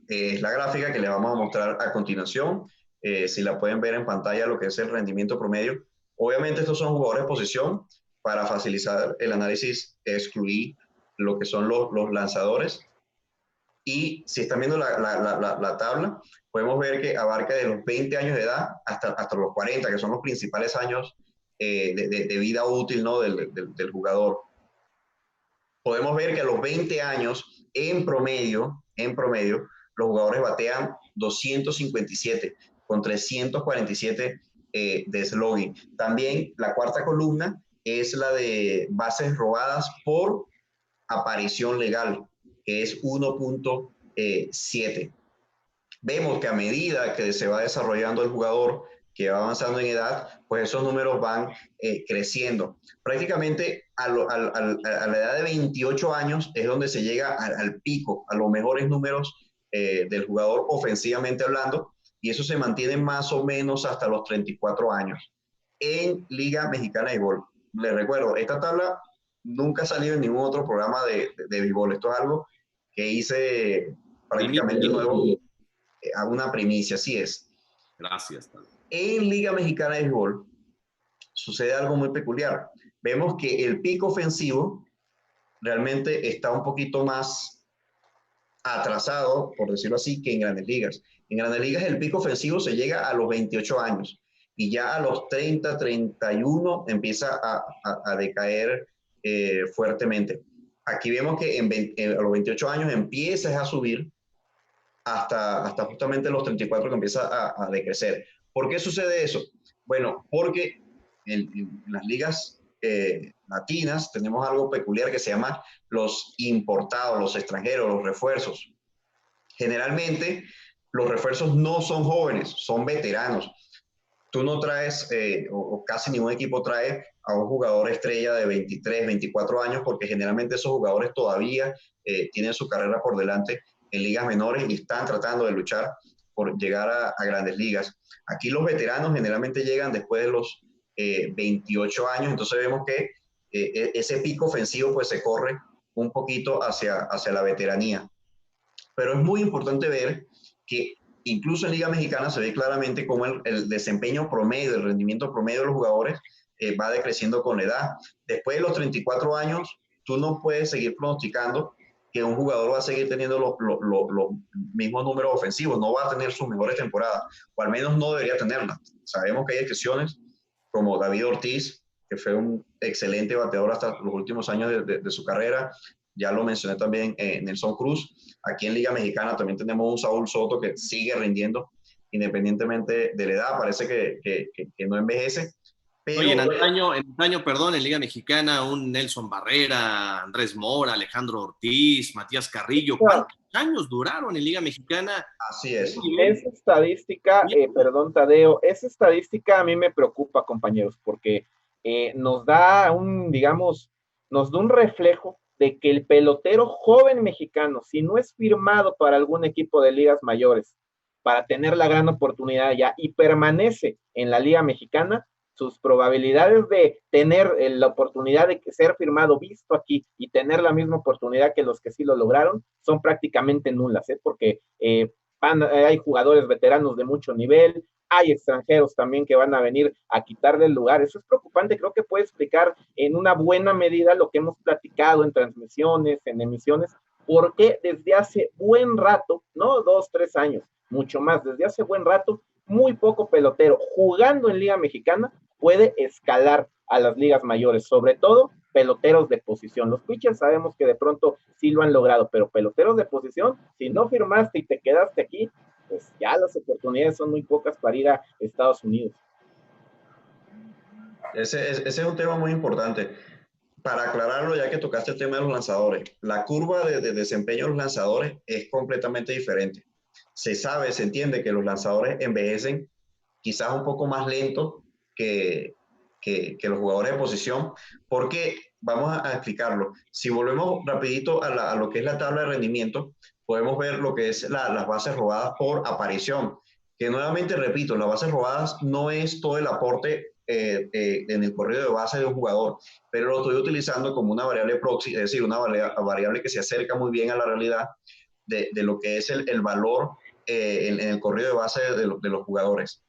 [SPEAKER 6] Es la gráfica que le vamos a mostrar a continuación. Si la pueden ver en pantalla, lo que es el rendimiento promedio. Obviamente estos son jugadores de posición. Para facilitar el análisis, excluí lo que son los lanzadores. Y si están viendo la tabla, podemos ver que abarca de los 20 años de edad hasta los 40, que son los principales años de vida útil, ¿no?, del jugador. Podemos ver que a los 20 años, en promedio, los jugadores batean 257 con 347 de slogan. También la cuarta columna es la de bases robadas por aparición legal, que es 1.7. Vemos que a medida que se va desarrollando el jugador, que va avanzando en edad, pues esos números van creciendo. Prácticamente a la edad de 28 años es donde se llega al pico, a los mejores números del jugador ofensivamente hablando, y eso se mantiene más o menos hasta los 34 años. En Liga Mexicana de Béisbol, les recuerdo, esta tabla nunca ha salido en ningún otro programa de béisbol. Esto es algo que hice prácticamente nuevo, a una primicia, así es.
[SPEAKER 3] Gracias.
[SPEAKER 6] En Liga Mexicana de Béisbol sucede algo muy peculiar. Vemos que el pico ofensivo realmente está un poquito más atrasado, por decirlo así, que en Grandes Ligas. En Grandes Ligas el pico ofensivo se llega a los 28 años y ya a los 30, 31 empieza a decaer fuertemente. Aquí vemos que a los 28 años empieza a subir hasta justamente los 34 que empieza a decrecer. ¿Por qué sucede eso? Bueno, porque en las ligas latinas tenemos algo peculiar que se llama los importados, los extranjeros, los refuerzos. Generalmente los refuerzos no son jóvenes, son veteranos. Tú no traes, o casi ningún equipo trae a un jugador estrella de 23, 24 años, porque generalmente esos jugadores todavía tienen su carrera por delante en ligas menores y están tratando de luchar por llegar a grandes ligas. Aquí los veteranos generalmente llegan después de los 28 años, entonces vemos que ese pico ofensivo pues se corre un poquito hacia la veteranía. Pero es muy importante ver que incluso en Liga Mexicana se ve claramente cómo el desempeño promedio, el rendimiento promedio de los jugadores va decreciendo con la edad. Después de los 34 años, tú no puedes seguir pronosticando que un jugador va a seguir teniendo los mismos números ofensivos, no va a tener sus mejores temporadas, o al menos no debería tenerlas. Sabemos que hay excepciones, como David Ortiz, que fue un excelente bateador hasta los últimos años de su carrera. Ya lo mencioné también Nelson Cruz. Aquí en Liga Mexicana también tenemos un Saúl Soto que sigue rindiendo independientemente de la edad. Parece que no envejece. Pero,
[SPEAKER 3] oye, en Liga Mexicana, un Nelson Barrera, Andrés Mora, Alejandro Ortiz, Matías Carrillo. ¿Cuántos años duraron en Liga Mexicana?
[SPEAKER 6] Así es.
[SPEAKER 5] Esa estadística, perdón, Tadeo, esa estadística a mí me preocupa, compañeros, porque nos da un reflejo de que el pelotero joven mexicano, si no es firmado para algún equipo de ligas mayores, para tener la gran oportunidad ya y permanece en la Liga Mexicana, sus probabilidades de tener la oportunidad de ser firmado, visto aquí, y tener la misma oportunidad que los que sí lo lograron, son prácticamente nulas, porque hay jugadores veteranos de mucho nivel, hay extranjeros también que van a venir a quitarle el lugar. Eso es preocupante, creo que puede explicar en una buena medida lo que hemos platicado en transmisiones, en emisiones, porque desde hace buen rato, no 2, 3 años, mucho más, desde hace buen rato, muy poco pelotero jugando en Liga Mexicana puede escalar a las ligas mayores, sobre todo peloteros de posición. Los pitchers sabemos que de pronto sí lo han logrado, pero peloteros de posición, si no firmaste y te quedaste aquí, pues ya las oportunidades son muy pocas para ir a Estados Unidos.
[SPEAKER 6] Ese es un tema muy importante. Para aclararlo, ya que tocaste el tema de los lanzadores, la curva de desempeño de los lanzadores es completamente diferente. Se entiende que los lanzadores envejecen quizás un poco más lento que los jugadores de posición, porque vamos a explicarlo. Si volvemos rapidito a lo que es la tabla de rendimiento, podemos ver lo que es las bases robadas por aparición, que nuevamente repito, las bases robadas no es todo el aporte en el corrido de base de un jugador, pero lo estoy utilizando como una variable proxy, es decir, una variable que se acerca muy bien a la realidad de lo que es el valor en el corrido de base de los jugadores.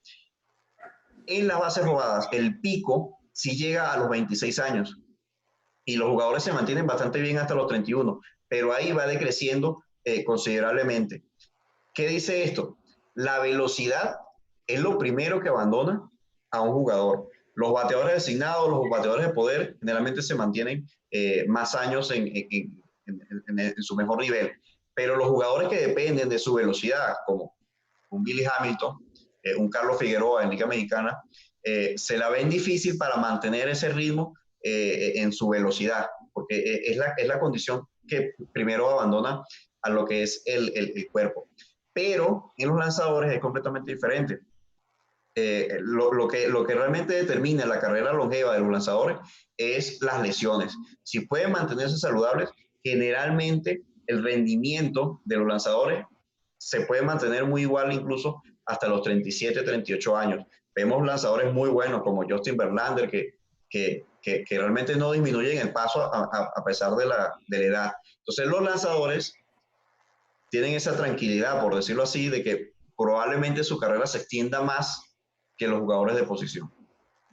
[SPEAKER 6] En las bases robadas, el pico sí llega a los 26 años y los jugadores se mantienen bastante bien hasta los 31, pero ahí va decreciendo considerablemente. ¿Qué dice esto? La velocidad es lo primero que abandona a un jugador. Los bateadores designados, los bateadores de poder, generalmente se mantienen más años en su mejor nivel, pero los jugadores que dependen de su velocidad, como un Billy Hamilton, un Carlos Figueroa en Liga Mexicana, se la ven difícil para mantener ese ritmo en su velocidad, porque es la condición que primero abandona a lo que es el cuerpo. Pero en los lanzadores es completamente diferente. Lo que realmente determina la carrera longeva de los lanzadores es las lesiones. Si pueden mantenerse saludables, generalmente el rendimiento de los lanzadores se puede mantener muy igual incluso hasta los 37, 38 años. Vemos lanzadores muy buenos como Justin Verlander que realmente no disminuyen el paso a pesar de la edad. Entonces los lanzadores tienen esa tranquilidad, por decirlo así, de que probablemente su carrera se extienda más que los jugadores de posición.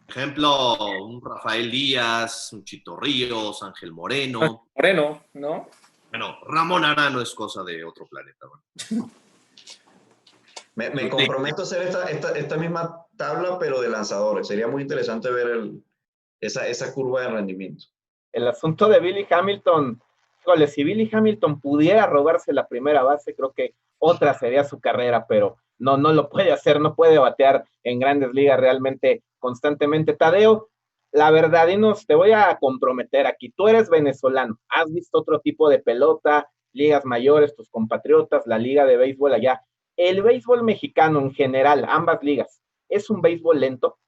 [SPEAKER 3] Por ejemplo, un Rafael Díaz, un Chito Ríos, Ángel Moreno.
[SPEAKER 4] Moreno, ¿no?
[SPEAKER 3] Bueno, Ramón Arano es cosa de otro planeta. ¿No?
[SPEAKER 6] Me comprometo a hacer esta misma tabla, pero de lanzadores. Sería muy interesante ver esa curva de rendimiento.
[SPEAKER 5] El asunto de Billy Hamilton, híjole, si Billy Hamilton pudiera robarse la primera base, creo que otra sería su carrera, pero no lo puede hacer, no puede batear en Grandes Ligas realmente constantemente. Tadeo, la verdad, te voy a comprometer aquí. Tú eres venezolano, has visto otro tipo de pelota, ligas mayores, tus compatriotas, la liga de béisbol allá. El béisbol mexicano en general, ambas ligas, ¿es un béisbol lento?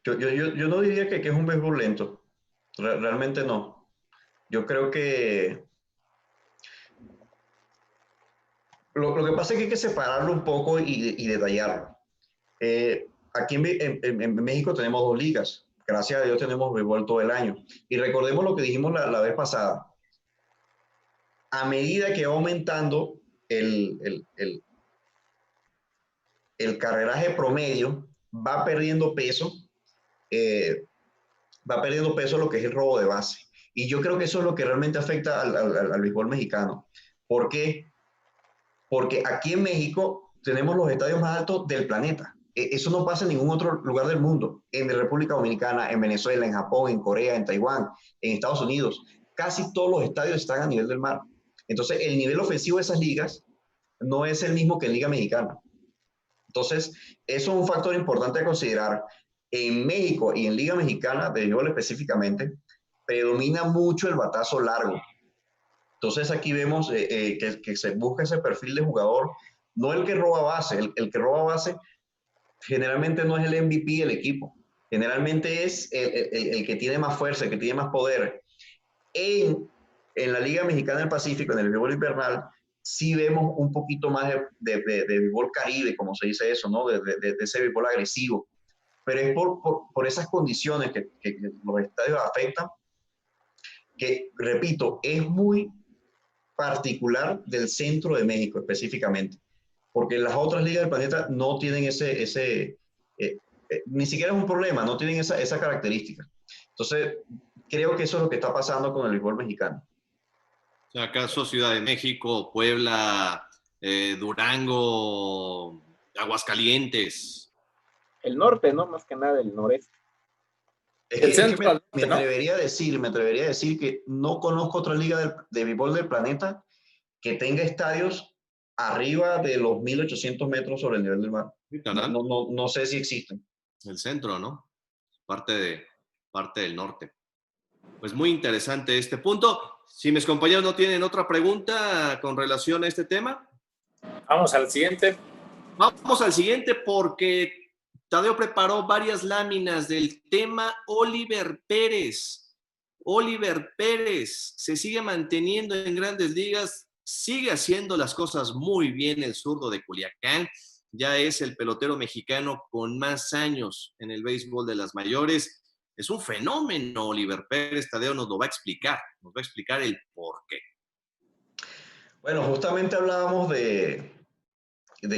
[SPEAKER 6] Yo no diría que es un béisbol lento. Realmente no. Yo creo que lo que pasa es que hay que separarlo un poco y detallarlo. Aquí en México tenemos dos ligas. Gracias a Dios tenemos béisbol todo el año. Y recordemos lo que dijimos la vez pasada. A medida que va aumentando el carreraje promedio, va perdiendo peso lo que es el robo de base. Y yo creo que eso es lo que realmente afecta al béisbol mexicano. ¿Por qué? Porque aquí en México tenemos los estadios más altos del planeta. Eso no pasa en ningún otro lugar del mundo. En República Dominicana, en Venezuela, en Japón, en Corea, en Taiwán, en Estados Unidos. Casi todos los estadios están a nivel del mar. Entonces, el nivel ofensivo de esas ligas no es el mismo que en Liga Mexicana. Entonces, eso es un factor importante a considerar. En México y en Liga Mexicana, de béisbol específicamente, predomina mucho el batazo largo. Entonces, aquí vemos que se busca ese perfil de jugador, no el que roba base. El que roba base generalmente no es el MVP del equipo. Generalmente es el que tiene más fuerza, el que tiene más poder. En la Liga Mexicana del Pacífico, en el béisbol invernal, sí vemos un poquito más de béisbol caribe, como se dice eso, ¿no? De ese béisbol agresivo. Pero es por esas condiciones que los estadios afectan, que, repito, es muy particular del centro de México específicamente, porque las otras ligas del planeta no tienen ni siquiera es un problema, no tienen esa característica. Entonces, creo que eso es lo que está pasando con el béisbol mexicano.
[SPEAKER 3] O sea, ¿acaso Ciudad de México, Puebla, Durango, Aguascalientes?
[SPEAKER 5] El norte, ¿no? Más que nada el noreste.
[SPEAKER 6] Me atrevería a decir que no conozco otra liga de béisbol del planeta que tenga estadios arriba de los 1,800 metros sobre el nivel del mar. No sé si existen.
[SPEAKER 3] El centro, ¿no? Parte del norte. Pues muy interesante este punto. Si mis compañeros no tienen otra pregunta con relación a este tema.
[SPEAKER 4] Vamos al siguiente.
[SPEAKER 3] Vamos al siguiente porque Tadeo preparó varias láminas del tema Oliver Pérez. Oliver Pérez se sigue manteniendo en Grandes Ligas, sigue haciendo las cosas muy bien el zurdo de Culiacán. Ya es el pelotero mexicano con más años en el béisbol de las mayores. Es un fenómeno, Oliver Pérez. Tadeo nos va a explicar el por qué.
[SPEAKER 6] Bueno, justamente hablábamos de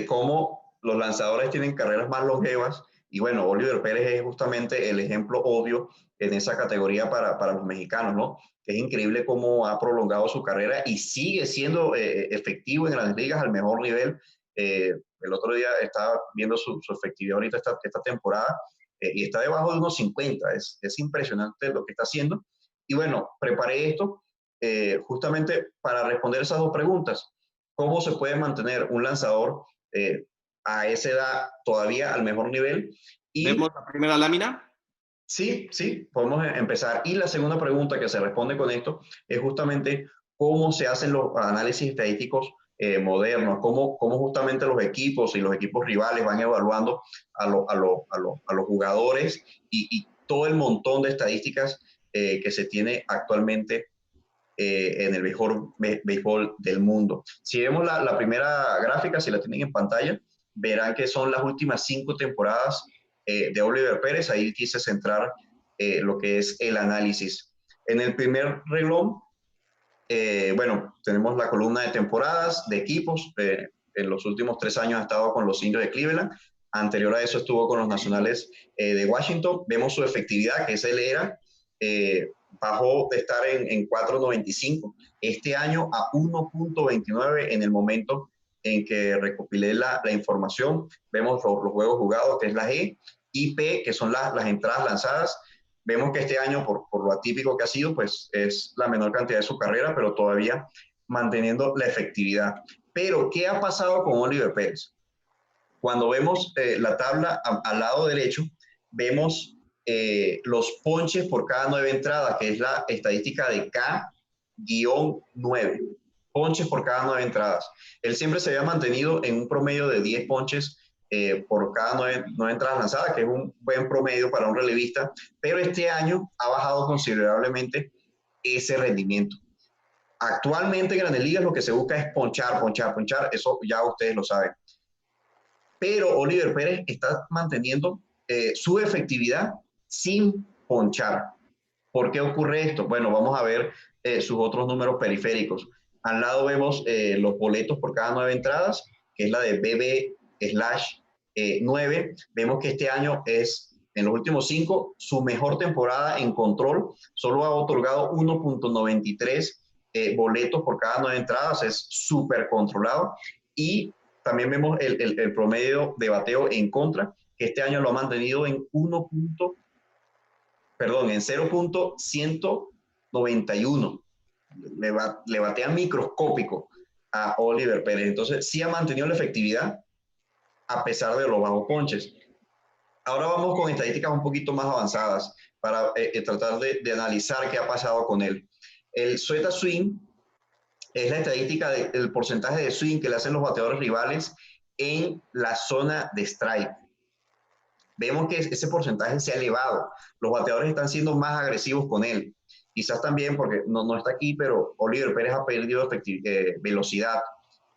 [SPEAKER 6] cómo los lanzadores tienen carreras más longevas y bueno, Oliver Pérez es justamente el ejemplo obvio en esa categoría para los mexicanos, ¿no? Es increíble cómo ha prolongado su carrera y sigue siendo efectivo en las ligas al mejor nivel. El otro día estaba viendo su efectividad ahorita esta temporada y está debajo de unos 50. Es impresionante lo que está haciendo. Y bueno, preparé esto justamente para responder esas dos preguntas. ¿Cómo se puede mantener un lanzador a esa edad todavía al mejor nivel? Y
[SPEAKER 3] ¿vemos la primera lámina?
[SPEAKER 6] sí, podemos empezar. Y la segunda pregunta que se responde con esto es justamente cómo se hacen los análisis estadísticos modernos, cómo justamente los equipos y los equipos rivales van evaluando a los jugadores y todo el montón de estadísticas que se tiene actualmente en el mejor béisbol del mundo. Si vemos la primera gráfica, si la tienen en pantalla, verán que son las últimas 5 temporadas de Oliver Pérez. Ahí quise centrar lo que es el análisis. En el primer renglón, bueno, tenemos la columna de temporadas, de equipos. En los últimos 3 años ha estado con los Indios de Cleveland. Anterior a eso estuvo con los Nacionales de Washington. Vemos su efectividad, que ese le era, bajó de estar en 4.95 este año a 1.29 en el momento en que recopilé la información. Vemos los juegos jugados, que es la G, y P, que son las entradas lanzadas. Vemos que este año, por lo atípico que ha sido, pues es la menor cantidad de su carrera, pero todavía manteniendo la efectividad. Pero, ¿qué ha pasado con Oliver Pérez? Cuando vemos la tabla al lado derecho, vemos los ponches por cada 9 entradas, que es la estadística de K-9. Ponches por cada 9 entradas. Él siempre se había mantenido en un promedio de 10 ponches por cada 9 entradas lanzadas, que es un buen promedio para un relevista, pero este año ha bajado considerablemente ese rendimiento. Actualmente en Grandes Ligas lo que se busca es ponchar, eso ya ustedes lo saben. Pero Oliver Pérez está manteniendo su efectividad sin ponchar. ¿Por qué ocurre esto? Bueno, vamos a ver sus otros números periféricos. Al lado vemos los boletos por cada 9 entradas, que es la de BB/9. Vemos que este año es, en los últimos 5, su mejor temporada en control. Solo ha otorgado 1.93 boletos por cada 9 entradas. Es súper controlado. Y también vemos el promedio de bateo en contra, que este año lo ha mantenido en 0.191. Le batea microscópico a Oliver Pérez. Entonces, sí ha mantenido la efectividad a pesar de los bajos ponches. Ahora vamos con estadísticas un poquito más avanzadas para tratar de analizar qué ha pasado con él. El Zeta Swing es la estadística del porcentaje de swing que le hacen los bateadores rivales en la zona de strike. Vemos que ese porcentaje se ha elevado. Los bateadores están siendo más agresivos con él. Quizás también porque no está aquí, pero Oliver Pérez ha perdido velocidad.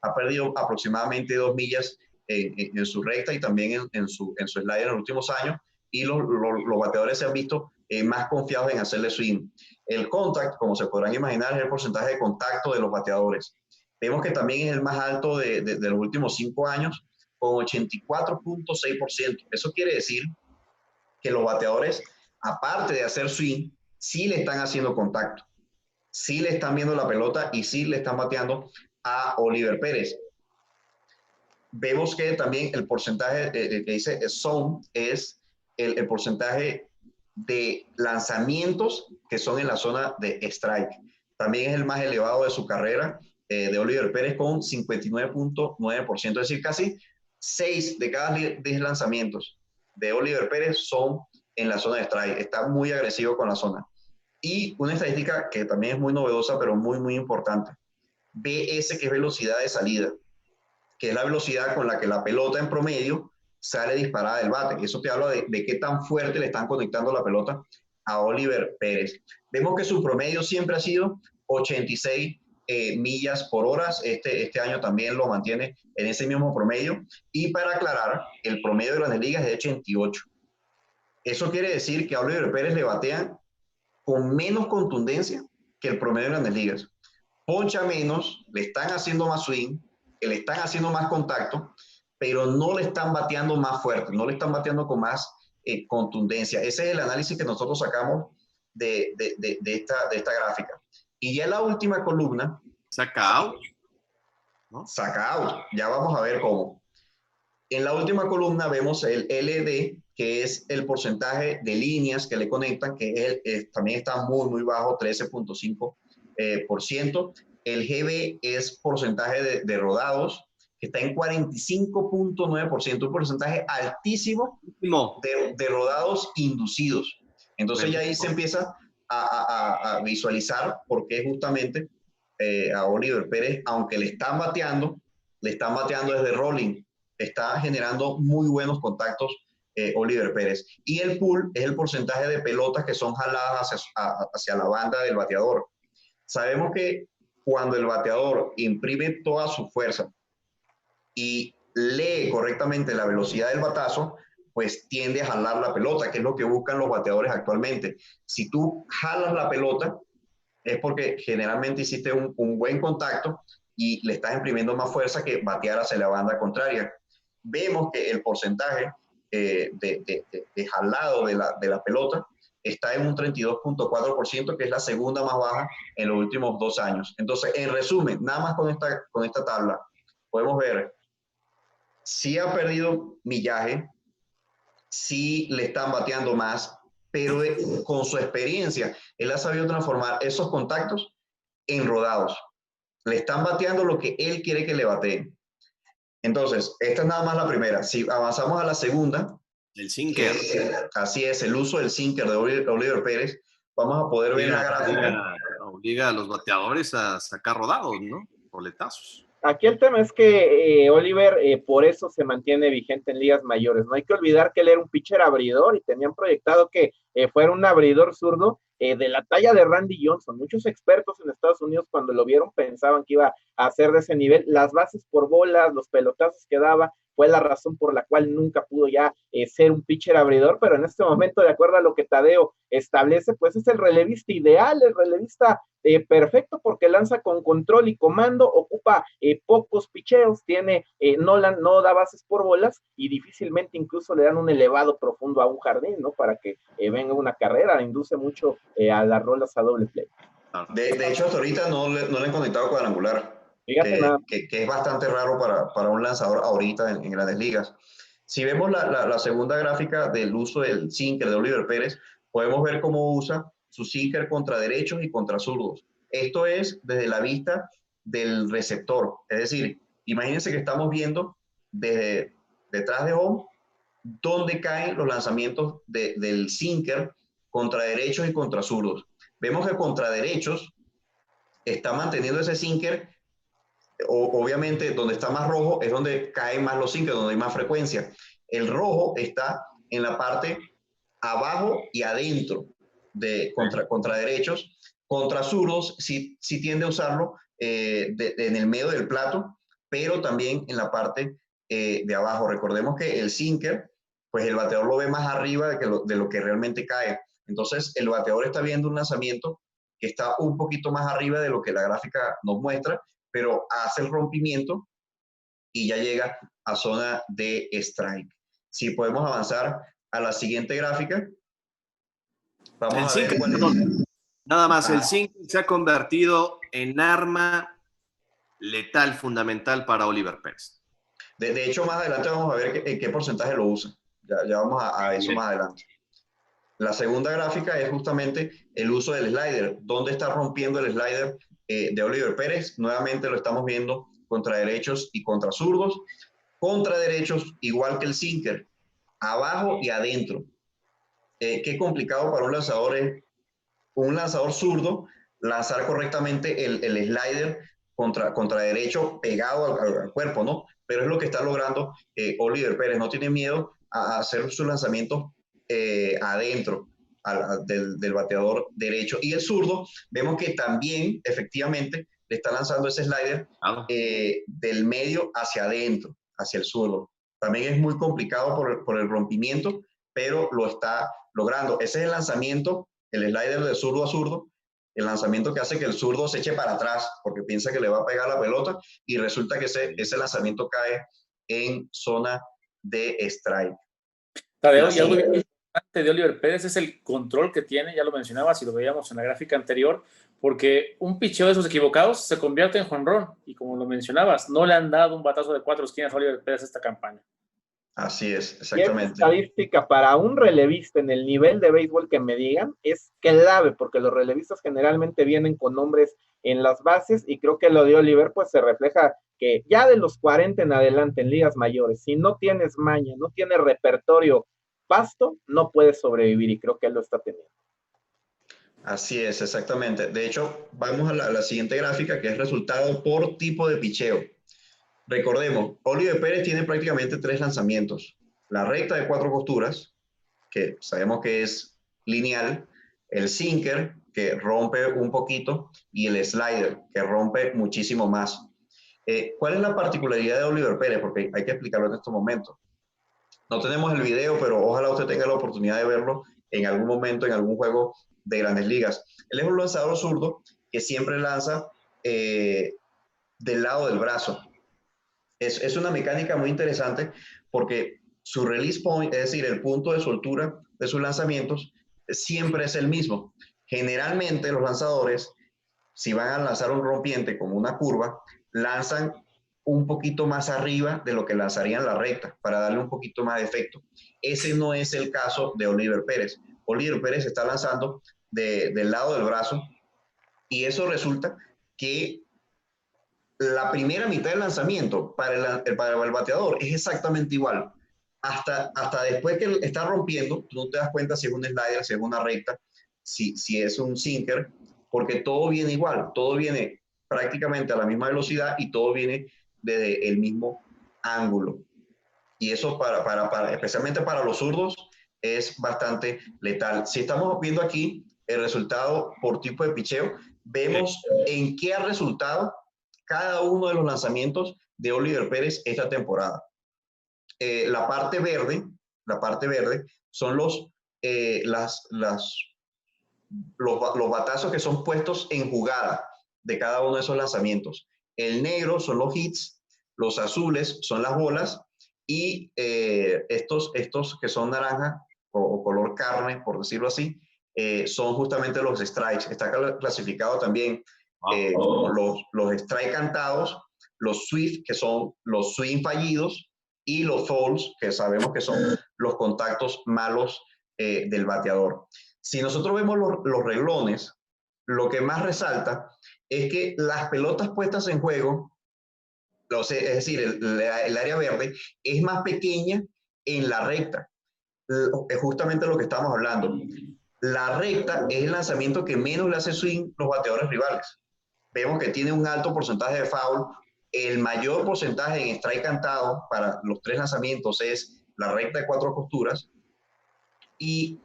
[SPEAKER 6] Ha perdido aproximadamente 2 millas en su recta y también en su slider en los últimos años. Y los bateadores se han visto más confiados en hacerle swing. El contact, como se podrán imaginar, es el porcentaje de contacto de los bateadores. Vemos que también es el más alto de los últimos 5 años, con 84.6%. Eso quiere decir que los bateadores, aparte de hacer swing, sí le están haciendo contacto, sí le están viendo la pelota y sí le están bateando a Oliver Pérez. Vemos que también el porcentaje que dice zone es el porcentaje de lanzamientos que son en la zona de strike. También es el más elevado de su carrera de Oliver Pérez con 59.9%, es decir, casi 6 de cada 10 lanzamientos de Oliver Pérez son en la zona de strike. Está muy agresivo con la zona. Y una estadística que también es muy novedosa, pero muy, muy importante. BS, que es velocidad de salida, que es la velocidad con la que la pelota en promedio sale disparada del bate. Eso te habla de qué tan fuerte le están conectando la pelota a Oliver Pérez. Vemos que su promedio siempre ha sido 86 millas por hora. Este año también lo mantiene en ese mismo promedio. Y para aclarar, el promedio de Grandes Ligas es de 88. Eso quiere decir que a Oliver Pérez le batean con menos contundencia que el promedio de Grandes Ligas. Poncha menos, le están haciendo más swing, le están haciendo más contacto, pero no le están bateando más fuerte, no le están bateando con más contundencia. Ese es el análisis que nosotros sacamos de esta gráfica. Y ya la última columna.
[SPEAKER 3] Saca out,
[SPEAKER 6] ¿no? Saca out. Ya vamos a ver cómo. En la última columna vemos el LD, que es el porcentaje de líneas que le conectan, que también está muy, muy bajo, 13.5 por ciento. El GB es porcentaje de rodados, que está en 45.9%, un porcentaje altísimo de rodados inducidos. Entonces ya ahí se empieza a visualizar por qué justamente a Oliver Pérez, aunque le están bateando desde rolling, está generando muy buenos contactos Oliver Pérez. Y el pull es el porcentaje de pelotas que son jaladas hacia la banda del bateador. Sabemos que cuando el bateador imprime toda su fuerza y lee correctamente la velocidad del batazo, pues tiende a jalar la pelota, que es lo que buscan los bateadores actualmente. Si tú jalas la pelota, es porque generalmente hiciste un buen contacto y le estás imprimiendo más fuerza que batear hacia la banda contraria. Vemos que el porcentaje de jalado de la pelota está en un 32.4%, que es la segunda más baja en los últimos 2 años. Entonces, en resumen, nada más con esta tabla, podemos ver si ha perdido millaje, si le están bateando más, pero con su experiencia, él ha sabido transformar esos contactos en rodados. Le están bateando lo que él quiere que le bateen. Entonces, esta es nada más la primera. Si avanzamos a la segunda,
[SPEAKER 3] el sinker.
[SPEAKER 6] Así es, el uso del sinker de Oliver Pérez, vamos a poder ver la gráfica.
[SPEAKER 3] Obliga a los bateadores a sacar rodados, ¿no? Roletazos.
[SPEAKER 5] Aquí el tema es que Oliver por eso se mantiene vigente en ligas mayores. No hay que olvidar que él era un pitcher abridor y tenían proyectado que fuera un abridor zurdo de la talla de Randy Johnson. Muchos expertos en Estados Unidos cuando lo vieron pensaban que iba a ser de ese nivel. Las bases por bolas, los pelotazos que daba, fue la razón por la cual nunca pudo ya ser un pitcher abridor, pero en este momento, de acuerdo a lo que Tadeo establece, pues es el relevista ideal, el relevista perfecto, porque lanza con control y comando, ocupa pocos picheos, no da bases por bolas y difícilmente incluso le dan un elevado profundo a un jardín, ¿no? Para que venga una carrera, induce mucho a las rolas a doble play.
[SPEAKER 6] De hecho, hasta ahorita no le han conectado cuadrangular. Que es bastante raro para un lanzador ahorita en Grandes Ligas. Si vemos la segunda gráfica del uso del sinker de Oliver Pérez, podemos ver cómo usa su sinker contra derechos y contra zurdos. Esto es desde la vista del receptor. Es decir, imagínense que estamos viendo desde detrás de home dónde caen los lanzamientos del sinker contra derechos y contra zurdos. Vemos que contra derechos está manteniendo ese sinker. Obviamente, donde está más rojo es donde caen más los sinkers, donde hay más frecuencia. El rojo está en la parte abajo y adentro contra derechos. Contra zurdos sí tiende a usarlo en el medio del plato, pero también en la parte de abajo. Recordemos que el sinker, pues el bateador lo ve más arriba de lo que realmente cae. Entonces, el bateador está viendo un lanzamiento que está un poquito más arriba de lo que la gráfica nos muestra, pero hace el rompimiento y ya llega a zona de strike. Si podemos avanzar a la siguiente gráfica. Vamos a ver
[SPEAKER 3] nada más, el sinker se ha convertido en arma letal fundamental para Oliver Pérez.
[SPEAKER 6] De hecho, más adelante vamos a ver en qué porcentaje lo usa. Ya vamos a eso más adelante. La segunda gráfica es justamente el uso del slider. ¿Dónde está rompiendo el slider de Oliver Pérez? Nuevamente lo estamos viendo contra derechos y contra zurdos. Contra derechos, igual que el sinker, abajo y adentro. Qué complicado para un lanzador zurdo lanzar correctamente el slider contra derecho pegado al cuerpo, ¿no? Pero es lo que está logrando Oliver Pérez. No tiene miedo a hacer sus lanzamientos adentro del bateador derecho. Y el zurdo, vemos que también efectivamente le está lanzando ese slider del medio hacia adentro, hacia el zurdo. También es muy complicado por el rompimiento, pero lo está logrando. Ese es el lanzamiento, el slider de zurdo a zurdo, el lanzamiento que hace que el zurdo se eche para atrás porque piensa que le va a pegar la pelota y resulta que ese lanzamiento cae en zona de strike.
[SPEAKER 4] Tadeo, y algo bien importante de Oliver Pérez es el control que tiene, ya lo mencionabas y lo veíamos en la gráfica anterior, porque un picheo de esos equivocados se convierte en jonrón, y como lo mencionabas, no le han dado un batazo de 4 esquinas a Oliver Pérez esta campaña.
[SPEAKER 6] Así es, exactamente.
[SPEAKER 5] Y esta estadística para un relevista en el nivel de béisbol que me digan es clave, porque los relevistas generalmente vienen con nombres en las bases, y creo que lo de Oliver pues se refleja que ya de los 40 en adelante en ligas mayores, si no tienes maña, no tienes repertorio pasto, no puedes sobrevivir, y creo que él lo está teniendo.
[SPEAKER 6] Así es, exactamente. De hecho, vamos a la siguiente gráfica, que es resultado por tipo de picheo. Recordemos, Oliver Pérez tiene prácticamente 3 lanzamientos. La recta de 4 costuras, que sabemos que es lineal, el sinker, que rompe un poquito, y el slider, que rompe muchísimo más. ¿Cuál es la particularidad de Oliver Pérez? Porque hay que explicarlo en estos momentos. No tenemos el video, pero ojalá usted tenga la oportunidad de verlo en algún momento, en algún juego de Grandes Ligas. Él es un lanzador zurdo que siempre lanza del lado del brazo. Es una mecánica muy interesante porque su release point, es decir, el punto de soltura de sus lanzamientos, siempre es el mismo. Generalmente los lanzadores, si van a lanzar un rompiente como una curva, lanzan un poquito más arriba de lo que lanzarían la recta para darle un poquito más de efecto. Ese no es el caso de Oliver Pérez. Oliver Pérez está lanzando del lado del brazo, y eso resulta que la primera mitad del lanzamiento para el bateador es exactamente igual. Hasta después que está rompiendo, tú no te das cuenta si es un slider, si es una recta, si es un sinker, porque todo viene igual, todo viene prácticamente a la misma velocidad y todo viene desde el mismo ángulo. Y eso especialmente para los zurdos es bastante letal. Si estamos viendo aquí el resultado por tipo de picheo, vemos en qué ha resultado cada uno de los lanzamientos de Oliver Pérez esta temporada. La parte verde son los batazos que son puestos en jugada de cada uno de esos lanzamientos. El negro son los hits, los azules son las bolas, y estos que son naranja o color carne, por decirlo así, son justamente los strikes. Está clasificado también los strike cantados, los swift, que son los swing fallidos, y los fouls, que sabemos que son los contactos malos del bateador. Si nosotros vemos los reglones, lo que más resalta es que las pelotas puestas en juego, es decir, el área verde, es más pequeña en la recta. Es justamente lo que estamos hablando. La recta es el lanzamiento que menos le hace swing los bateadores rivales. Vemos que tiene un alto porcentaje de foul. El mayor porcentaje en strike cantado para los 3 lanzamientos es la recta de 4 costuras. Y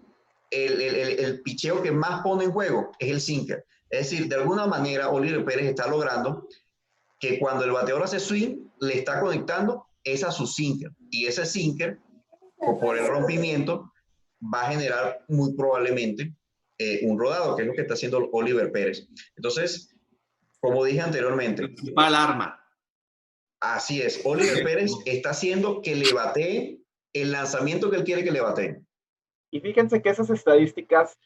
[SPEAKER 6] el picheo que más pone en juego es el sinker. Es decir, de alguna manera, Oliver Pérez está logrando que cuando el bateador hace swing, le está conectando a su sinker. Y ese sinker, por el rompimiento, va a generar muy probablemente un rodado, que es lo que está haciendo Oliver Pérez. Entonces, como dije anteriormente,
[SPEAKER 3] la principal arma.
[SPEAKER 6] Así es, Oliver Pérez está haciendo que le batee el lanzamiento que él quiere que le batee.
[SPEAKER 5] Y fíjense que esas estadísticas,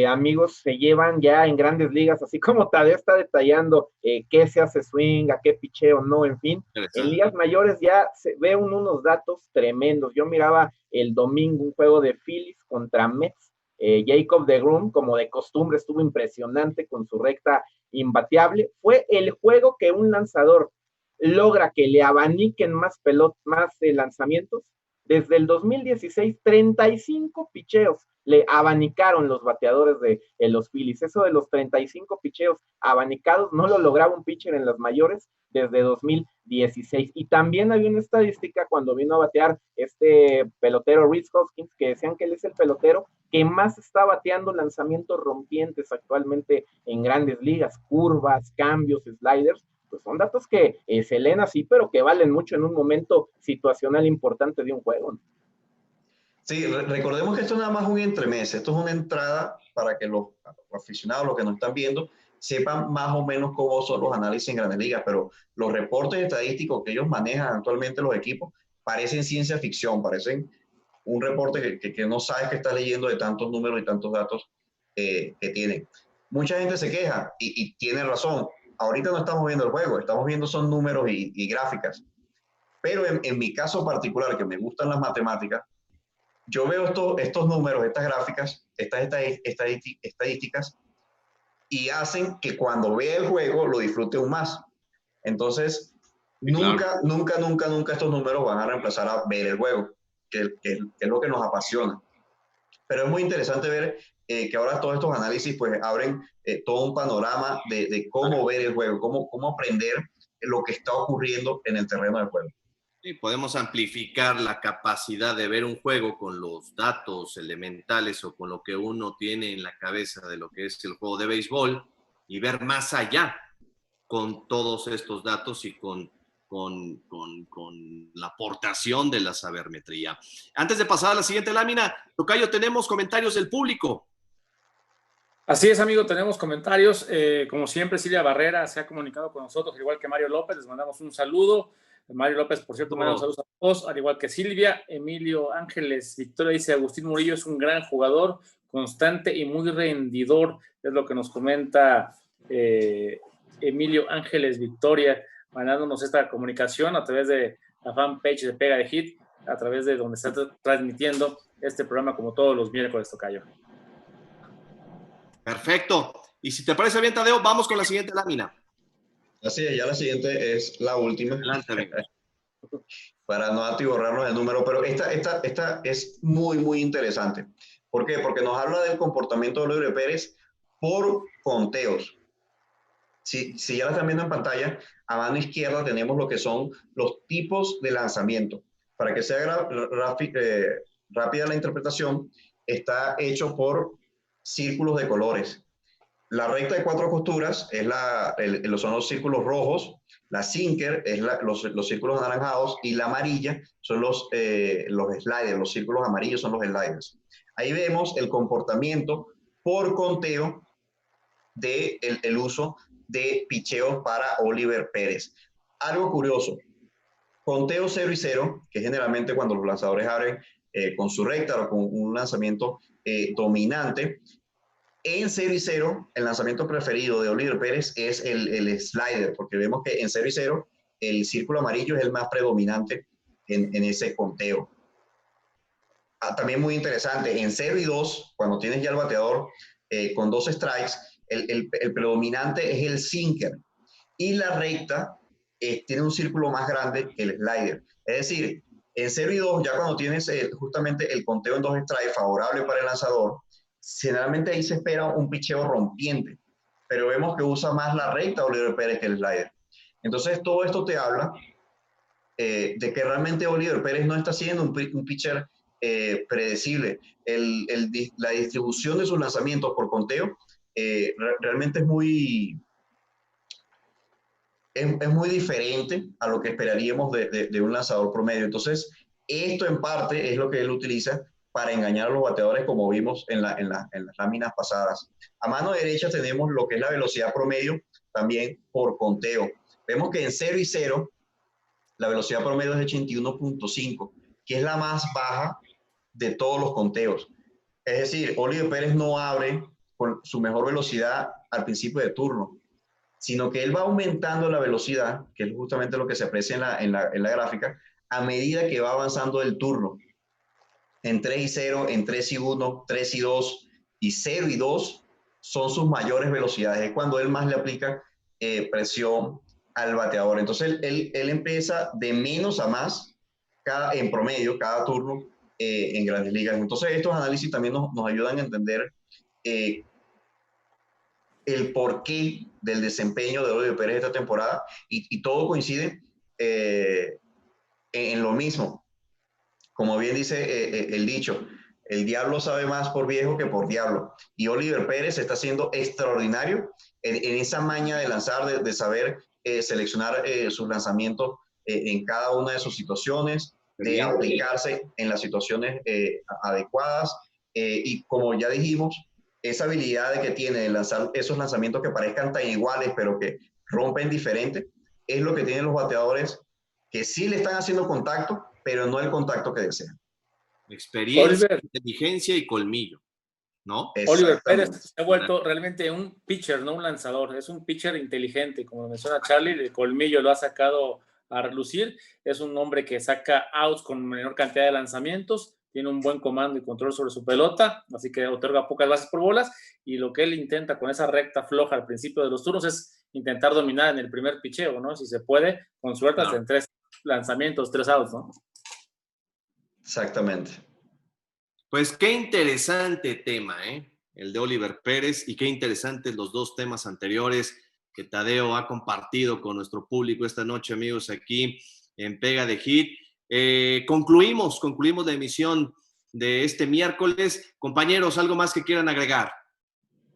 [SPEAKER 5] amigos, se llevan ya en Grandes Ligas, así como Tadeo está detallando qué se hace swing, a qué picheo, no, en fin. En ligas mayores ya se ven unos datos tremendos. Yo miraba el domingo un juego de Phillies contra Mets. Jacob deGrom, como de costumbre, estuvo impresionante con su recta imbateable. Fue el juego que un lanzador logra que le abaniquen más lanzamientos. Desde el 2016, 35 picheos le abanicaron los bateadores de los Phillies. Eso de los 35 picheos abanicados no lo lograba un pitcher en las mayores desde 2016. Y también había una estadística cuando vino a batear este pelotero Rhys Hoskins, que decían que él es el pelotero que más está bateando lanzamientos rompientes actualmente en Grandes Ligas, curvas, cambios, sliders. Pues son datos que se leen así, pero que valen mucho en un momento situacional importante de un juego.
[SPEAKER 6] Sí, recordemos que esto es nada más un entremés, esto es una entrada para que los aficionados, los que nos están viendo, sepan más o menos cómo son los análisis en Grandes Ligas, pero los reportes estadísticos que ellos manejan actualmente los equipos parecen ciencia ficción, parecen un reporte que no sabes que estás leyendo de tantos números y tantos datos que tienen. Mucha gente se queja y tiene razón. Ahorita no estamos viendo el juego, estamos viendo son números y gráficas. Pero en mi caso particular, que me gustan las matemáticas, yo veo estos números, estas gráficas, estas estadísticas, y hacen que cuando vea el juego lo disfrute aún más. Entonces,
[SPEAKER 3] Sí, claro.
[SPEAKER 6] nunca estos números van a reemplazar a ver el juego, que es lo que nos apasiona. Pero es muy interesante ver que ahora todos estos análisis pues abren todo un panorama de cómo ver el juego, cómo aprender lo que está ocurriendo en el terreno del juego.
[SPEAKER 3] Sí, podemos amplificar la capacidad de ver un juego con los datos elementales o con lo que uno tiene en la cabeza de lo que es el juego de béisbol y ver más allá con todos estos datos y con la aportación de la sabermetría. Antes de pasar a la siguiente lámina, Tocayo, tenemos comentarios del público.
[SPEAKER 4] Así es, amigo, tenemos comentarios. Como siempre, Silvia Barrera se ha comunicado con nosotros, al igual que Mario López. Les mandamos un saludo. Mario López, por cierto, manda un saludo a todos, al igual que Silvia. Emilio Ángeles Victoria dice: Agustín Murillo es un gran jugador, constante y muy rendidor. Es lo que nos comenta Emilio Ángeles Victoria, mandándonos esta comunicación a través de la fanpage de Pega de Hit, a través de donde está transmitiendo este programa como todos los miércoles, Tocayo.
[SPEAKER 3] Perfecto. Y si te parece bien, Tadeo, vamos con la siguiente lámina.
[SPEAKER 6] Así es, ya la siguiente es la última.
[SPEAKER 3] Adelante, amigo.
[SPEAKER 6] Para no atiborrarnos el número, pero esta es muy interesante. ¿Por qué? Porque nos habla del comportamiento de Oliver Pérez por conteos. Si ya la están viendo en pantalla, a mano izquierda tenemos lo que son los tipos de lanzamiento. Para que sea rápida la interpretación, está hecho por círculos de colores. La recta de 4 costuras son los círculos rojos, la sinker es los círculos anaranjados y la amarilla son los sliders, los círculos amarillos son los sliders. Ahí vemos el comportamiento por conteo del uso de picheos para Oliver Pérez. Algo curioso, conteo 0 y 0, que generalmente cuando los lanzadores abren con su recta o con un lanzamiento dominante, en 0 y 0, el lanzamiento preferido de Oliver Pérez es el slider, porque vemos que en 0 y 0 el círculo amarillo es el más predominante en ese conteo. También muy interesante, en 0 y 2, cuando tienes ya el bateador con 2 strikes, el predominante es el sinker. Y la recta tiene un círculo más grande que el slider. Es decir, en 0 y 2, ya cuando tienes justamente el conteo en 2 strikes favorable para el lanzador, generalmente ahí se espera un picheo rompiente, pero vemos que usa más la recta Oliver Pérez que el slider. Entonces todo esto te habla de que realmente Oliver Pérez no está siendo un pitcher predecible. La distribución de sus lanzamientos por conteo realmente es muy diferente a lo que esperaríamos de un lanzador promedio. Entonces esto en parte es lo que él utiliza para engañar a los bateadores, como vimos en las láminas pasadas. A mano derecha tenemos lo que es la velocidad promedio, también por conteo. Vemos que en 0 y 0, la velocidad promedio es de 81.5, que es la más baja de todos los conteos. Es decir, Oliver Pérez no abre con su mejor velocidad al principio de turno, sino que él va aumentando la velocidad, que es justamente lo que se aprecia en la gráfica, a medida que va avanzando el turno. En 3 y 0, en 3 y 1, 3 y 2 y 0 y 2 son sus mayores velocidades. Es cuando él más le aplica presión al bateador. Entonces él empieza de menos a más en promedio, cada turno en Grandes Ligas. Entonces estos análisis también nos ayudan a entender el porqué del desempeño de Oliver Pérez esta temporada y todo coincide en lo mismo. Como bien dice el dicho, el diablo sabe más por viejo que por diablo. Y Oliver Pérez está siendo extraordinario en esa maña de lanzar, de saber seleccionar sus lanzamientos en cada una de sus situaciones, de aplicarse en las situaciones adecuadas. Y como ya dijimos, esa habilidad que tiene de lanzar esos lanzamientos que parezcan tan iguales, pero que rompen diferente, es lo que tienen los bateadores que sí le están haciendo contacto, pero no el contacto que desean.
[SPEAKER 3] Experiencia, Oliver, inteligencia y colmillo, ¿no?
[SPEAKER 4] Oliver Pérez se ha vuelto realmente un pitcher, no un lanzador. Es un pitcher inteligente, como menciona Charlie. El colmillo lo ha sacado a relucir. Es un hombre que saca outs con menor cantidad de lanzamientos. tiene un buen comando y control sobre su pelota, así que otorga pocas bases por bolas, y lo que él intenta con esa recta floja al principio de los turnos es intentar dominar en el primer picheo, ¿no? Si se puede, con suerte hasta en 3 lanzamientos, 3 outs, ¿no?
[SPEAKER 6] Exactamente.
[SPEAKER 3] Pues qué interesante tema, el de Oliver Pérez, y qué interesantes los dos temas anteriores que Tadeo ha compartido con nuestro público esta noche, amigos, aquí en Pega de Hit. Concluimos la emisión de este miércoles. Compañeros, ¿algo más que quieran agregar?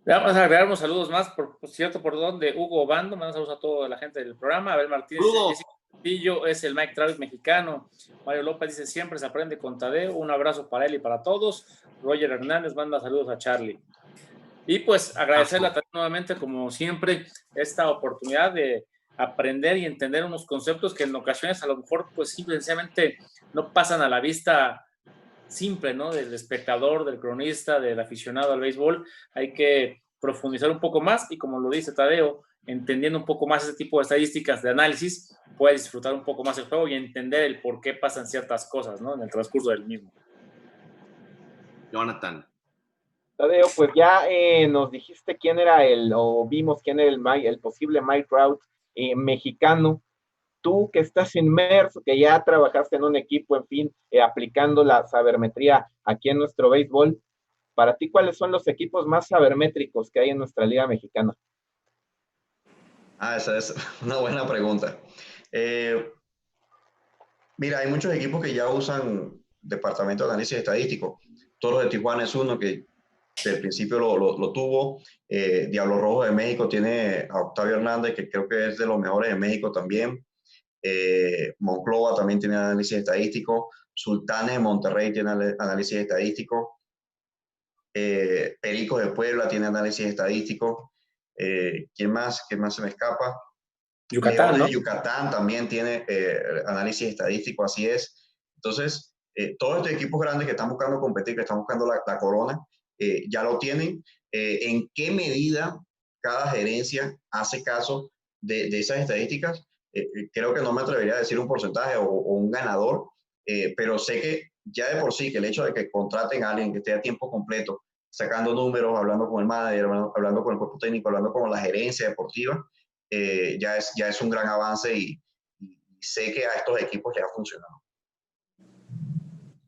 [SPEAKER 4] Vamos a agregar unos saludos más, por cierto, por donde Hugo Bando, manda saludos a toda la gente del programa. Abel Martínez, Castillo es el Mike Trout mexicano. Mario López dice, siempre se aprende con Tadeo. Un abrazo para él y para todos. Roger Hernández manda saludos a Charlie. Y pues agradecerle a Tadeo nuevamente, como siempre, esta oportunidad de aprender y entender unos conceptos que en ocasiones a lo mejor pues simplemente no pasan a la vista simple, ¿no? Del espectador, del cronista, del aficionado al béisbol. Hay que profundizar un poco más y, como lo dice Tadeo, entendiendo un poco más ese tipo de estadísticas de análisis, puedes disfrutar un poco más el juego y entender el por qué pasan ciertas cosas, ¿no? En el transcurso del mismo.
[SPEAKER 3] Jonathan.
[SPEAKER 5] Tadeo, pues ya nos dijiste quién era o vimos quién era el posible Mike Trout mexicano. Tú que estás inmerso, que ya trabajaste en un equipo, en fin, aplicando la sabermetría aquí en nuestro béisbol, para ti, ¿cuáles son los equipos más sabermétricos que hay en nuestra liga mexicana?
[SPEAKER 6] Esa es una buena pregunta. Mira, hay muchos equipos que ya usan departamento de análisis estadístico. Toros de Tijuana es uno que al principio lo tuvo. Diablos Rojos de México tiene a Octavio Hernández, que creo que es de los mejores de México también. Monclova también tiene análisis estadístico. Sultanes de Monterrey tiene análisis estadístico. Pericos de Puebla tiene análisis estadístico. ¿Quién más se me escapa?
[SPEAKER 4] Yucatán,
[SPEAKER 6] Leones
[SPEAKER 4] ¿no?
[SPEAKER 6] de Yucatán también tiene análisis estadístico, así es. Entonces, todos estos equipos grandes que están buscando competir, que están buscando la corona, ya lo tienen. ¿En qué medida cada gerencia hace caso de esas estadísticas? Creo que no me atrevería a decir un porcentaje o un ganador, pero sé que ya de por sí, que el hecho de que contraten a alguien que esté a tiempo completo, sacando números, hablando con el manager, hablando con el cuerpo técnico, hablando con la gerencia deportiva, ya es un gran avance y sé que a estos equipos les ha funcionado.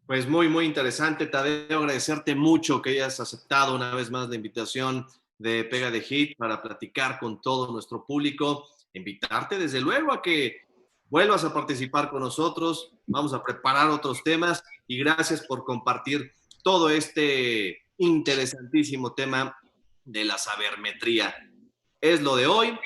[SPEAKER 3] Pues muy, muy interesante, Tadeo. Agradecerte mucho que hayas aceptado una vez más la invitación de Pega de Hit para platicar con todo nuestro público. Invitarte desde luego a que vuelvas a participar con nosotros. Vamos a preparar otros temas y gracias por compartir todo este interesantísimo tema de la sabermetría. Es lo de hoy,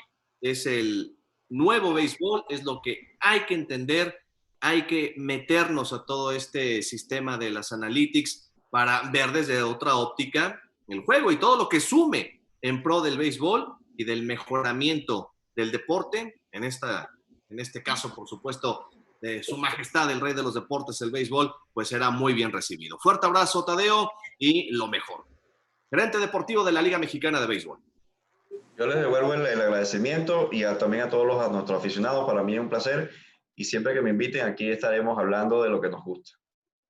[SPEAKER 3] es el nuevo béisbol, es lo que hay que entender. Hay que meternos a todo este sistema de las analytics para ver desde otra óptica el juego y todo lo que sume en pro del béisbol y del mejoramiento del deporte. En este caso, por supuesto, de Su Majestad el Rey de los Deportes, el béisbol, pues será muy bien recibido. Fuerte abrazo, Tadeo, y lo mejor. Gerente deportivo de la Liga Mexicana de Béisbol.
[SPEAKER 6] Yo les devuelvo el agradecimiento y también a nuestros aficionados. Para mí es un placer. Y siempre que me inviten, aquí estaremos hablando de lo que nos gusta.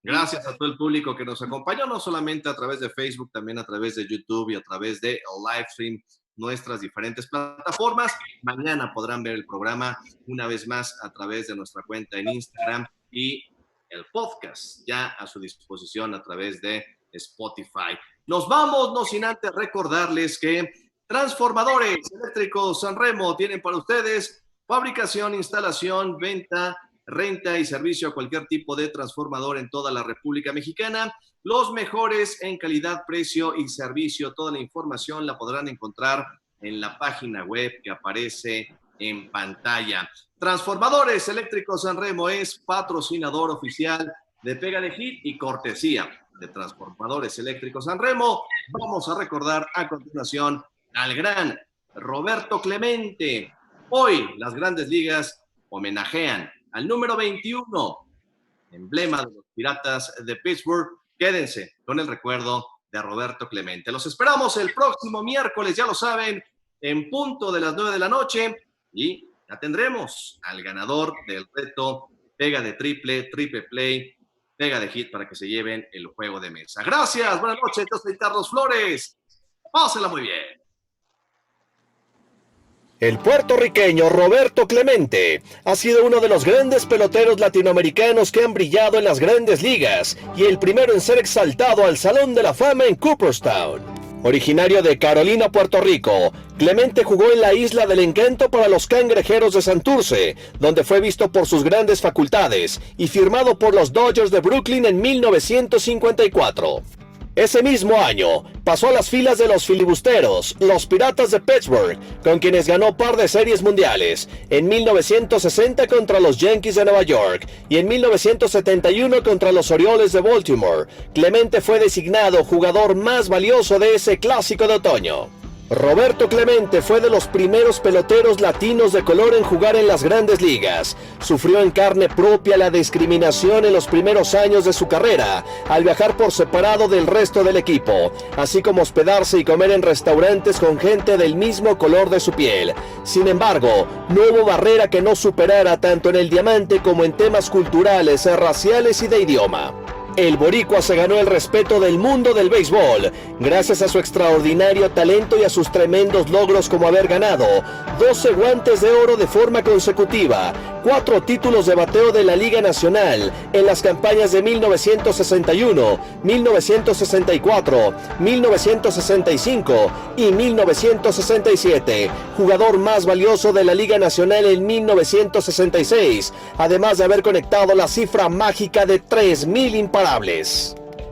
[SPEAKER 3] Gracias a todo el público que nos acompañó, no solamente a través de Facebook, también a través de YouTube y a través de Livestream, nuestras diferentes plataformas. Mañana podrán ver el programa una vez más a través de nuestra cuenta en Instagram y el podcast ya a su disposición a través de Spotify. Nos vamos, no sin antes recordarles que Transformadores Eléctricos Sanremo tienen para ustedes fabricación, instalación, venta, renta y servicio a cualquier tipo de transformador en toda la República Mexicana. Los mejores en calidad, precio y servicio. Toda la información la podrán encontrar en la página web que aparece en pantalla. Transformadores Eléctricos Sanremo es patrocinador oficial de Pega de Hit y cortesía de Transformadores Eléctricos Sanremo. Vamos a recordar a continuación al gran Roberto Clemente. Hoy las Grandes Ligas homenajean al número 21, emblema de los Piratas de Pittsburgh. Quédense con el recuerdo de Roberto Clemente. Los esperamos el próximo miércoles, ya lo saben, en punto de las 9 de la noche y ya tendremos al ganador del reto Pega de Triple Play Pega de Hit para que se lleven el juego de mesa. Gracias, buenas noches, yo soy Carlos Flores. Pásenla muy bien.
[SPEAKER 2] El puertorriqueño Roberto Clemente ha sido uno de los grandes peloteros latinoamericanos que han brillado en las grandes ligas y el primero en ser exaltado al Salón de la Fama en Cooperstown. Originario de Carolina, Puerto Rico, Clemente jugó en la Isla del Encanto para los Cangrejeros de Santurce, donde fue visto por sus grandes facultades y firmado por los Dodgers de Brooklyn en 1954. Ese mismo año, pasó a las filas de los filibusteros, los Piratas de Pittsburgh, con quienes ganó par de series mundiales, en 1960 contra los Yankees de Nueva York y en 1971 contra los Orioles de Baltimore. Clemente fue designado jugador más valioso de ese clásico de otoño. Roberto Clemente fue de los primeros peloteros latinos de color en jugar en las grandes ligas. Sufrió en carne propia la discriminación en los primeros años de su carrera, al viajar por separado del resto del equipo, así como hospedarse y comer en restaurantes con gente del mismo color de su piel. Sin embargo, no hubo barrera que no superara tanto en el diamante como en temas culturales, raciales y de idioma. El boricua se ganó el respeto del mundo del béisbol, gracias a su extraordinario talento y a sus tremendos logros como haber ganado 12 guantes de oro de forma consecutiva, 4 títulos de bateo de la Liga Nacional en las campañas de 1961, 1964, 1965 y 1967, jugador más valioso de la Liga Nacional en 1966, además de haber conectado la cifra mágica de 3,000 imparables.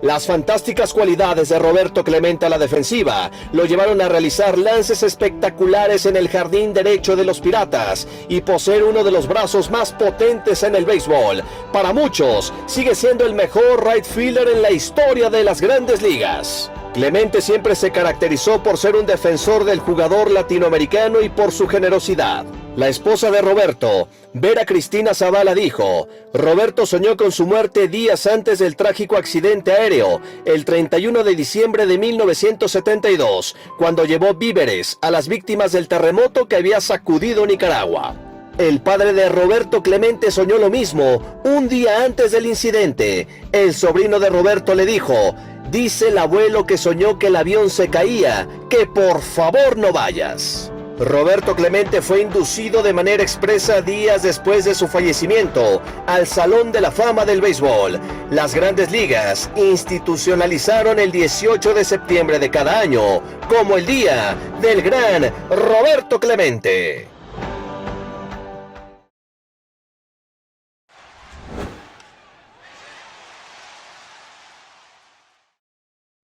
[SPEAKER 2] Las fantásticas cualidades de Roberto Clemente a la defensiva lo llevaron a realizar lances espectaculares en el jardín derecho de los Piratas y poseer uno de los brazos más potentes en el béisbol. Para muchos, sigue siendo el mejor right fielder en la historia de las grandes ligas. Clemente siempre se caracterizó por ser un defensor del jugador latinoamericano y por su generosidad. La esposa de Roberto, Vera Cristina Zavala, dijo: Roberto soñó con su muerte días antes del trágico accidente aéreo, el 31 de diciembre de 1972, cuando llevó víveres a las víctimas del terremoto que había sacudido Nicaragua. El padre de Roberto Clemente soñó lo mismo un día antes del incidente. El sobrino de Roberto le dijo: dice el abuelo que soñó que el avión se caía, que por favor no vayas. Roberto Clemente fue inducido de manera expresa días después de su fallecimiento al Salón de la Fama del Béisbol. Las grandes ligas institucionalizaron el 18 de septiembre de cada año como el día del gran Roberto Clemente.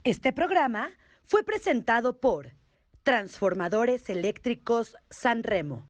[SPEAKER 1] Este programa fue presentado por Transformadores Eléctricos Sanremo.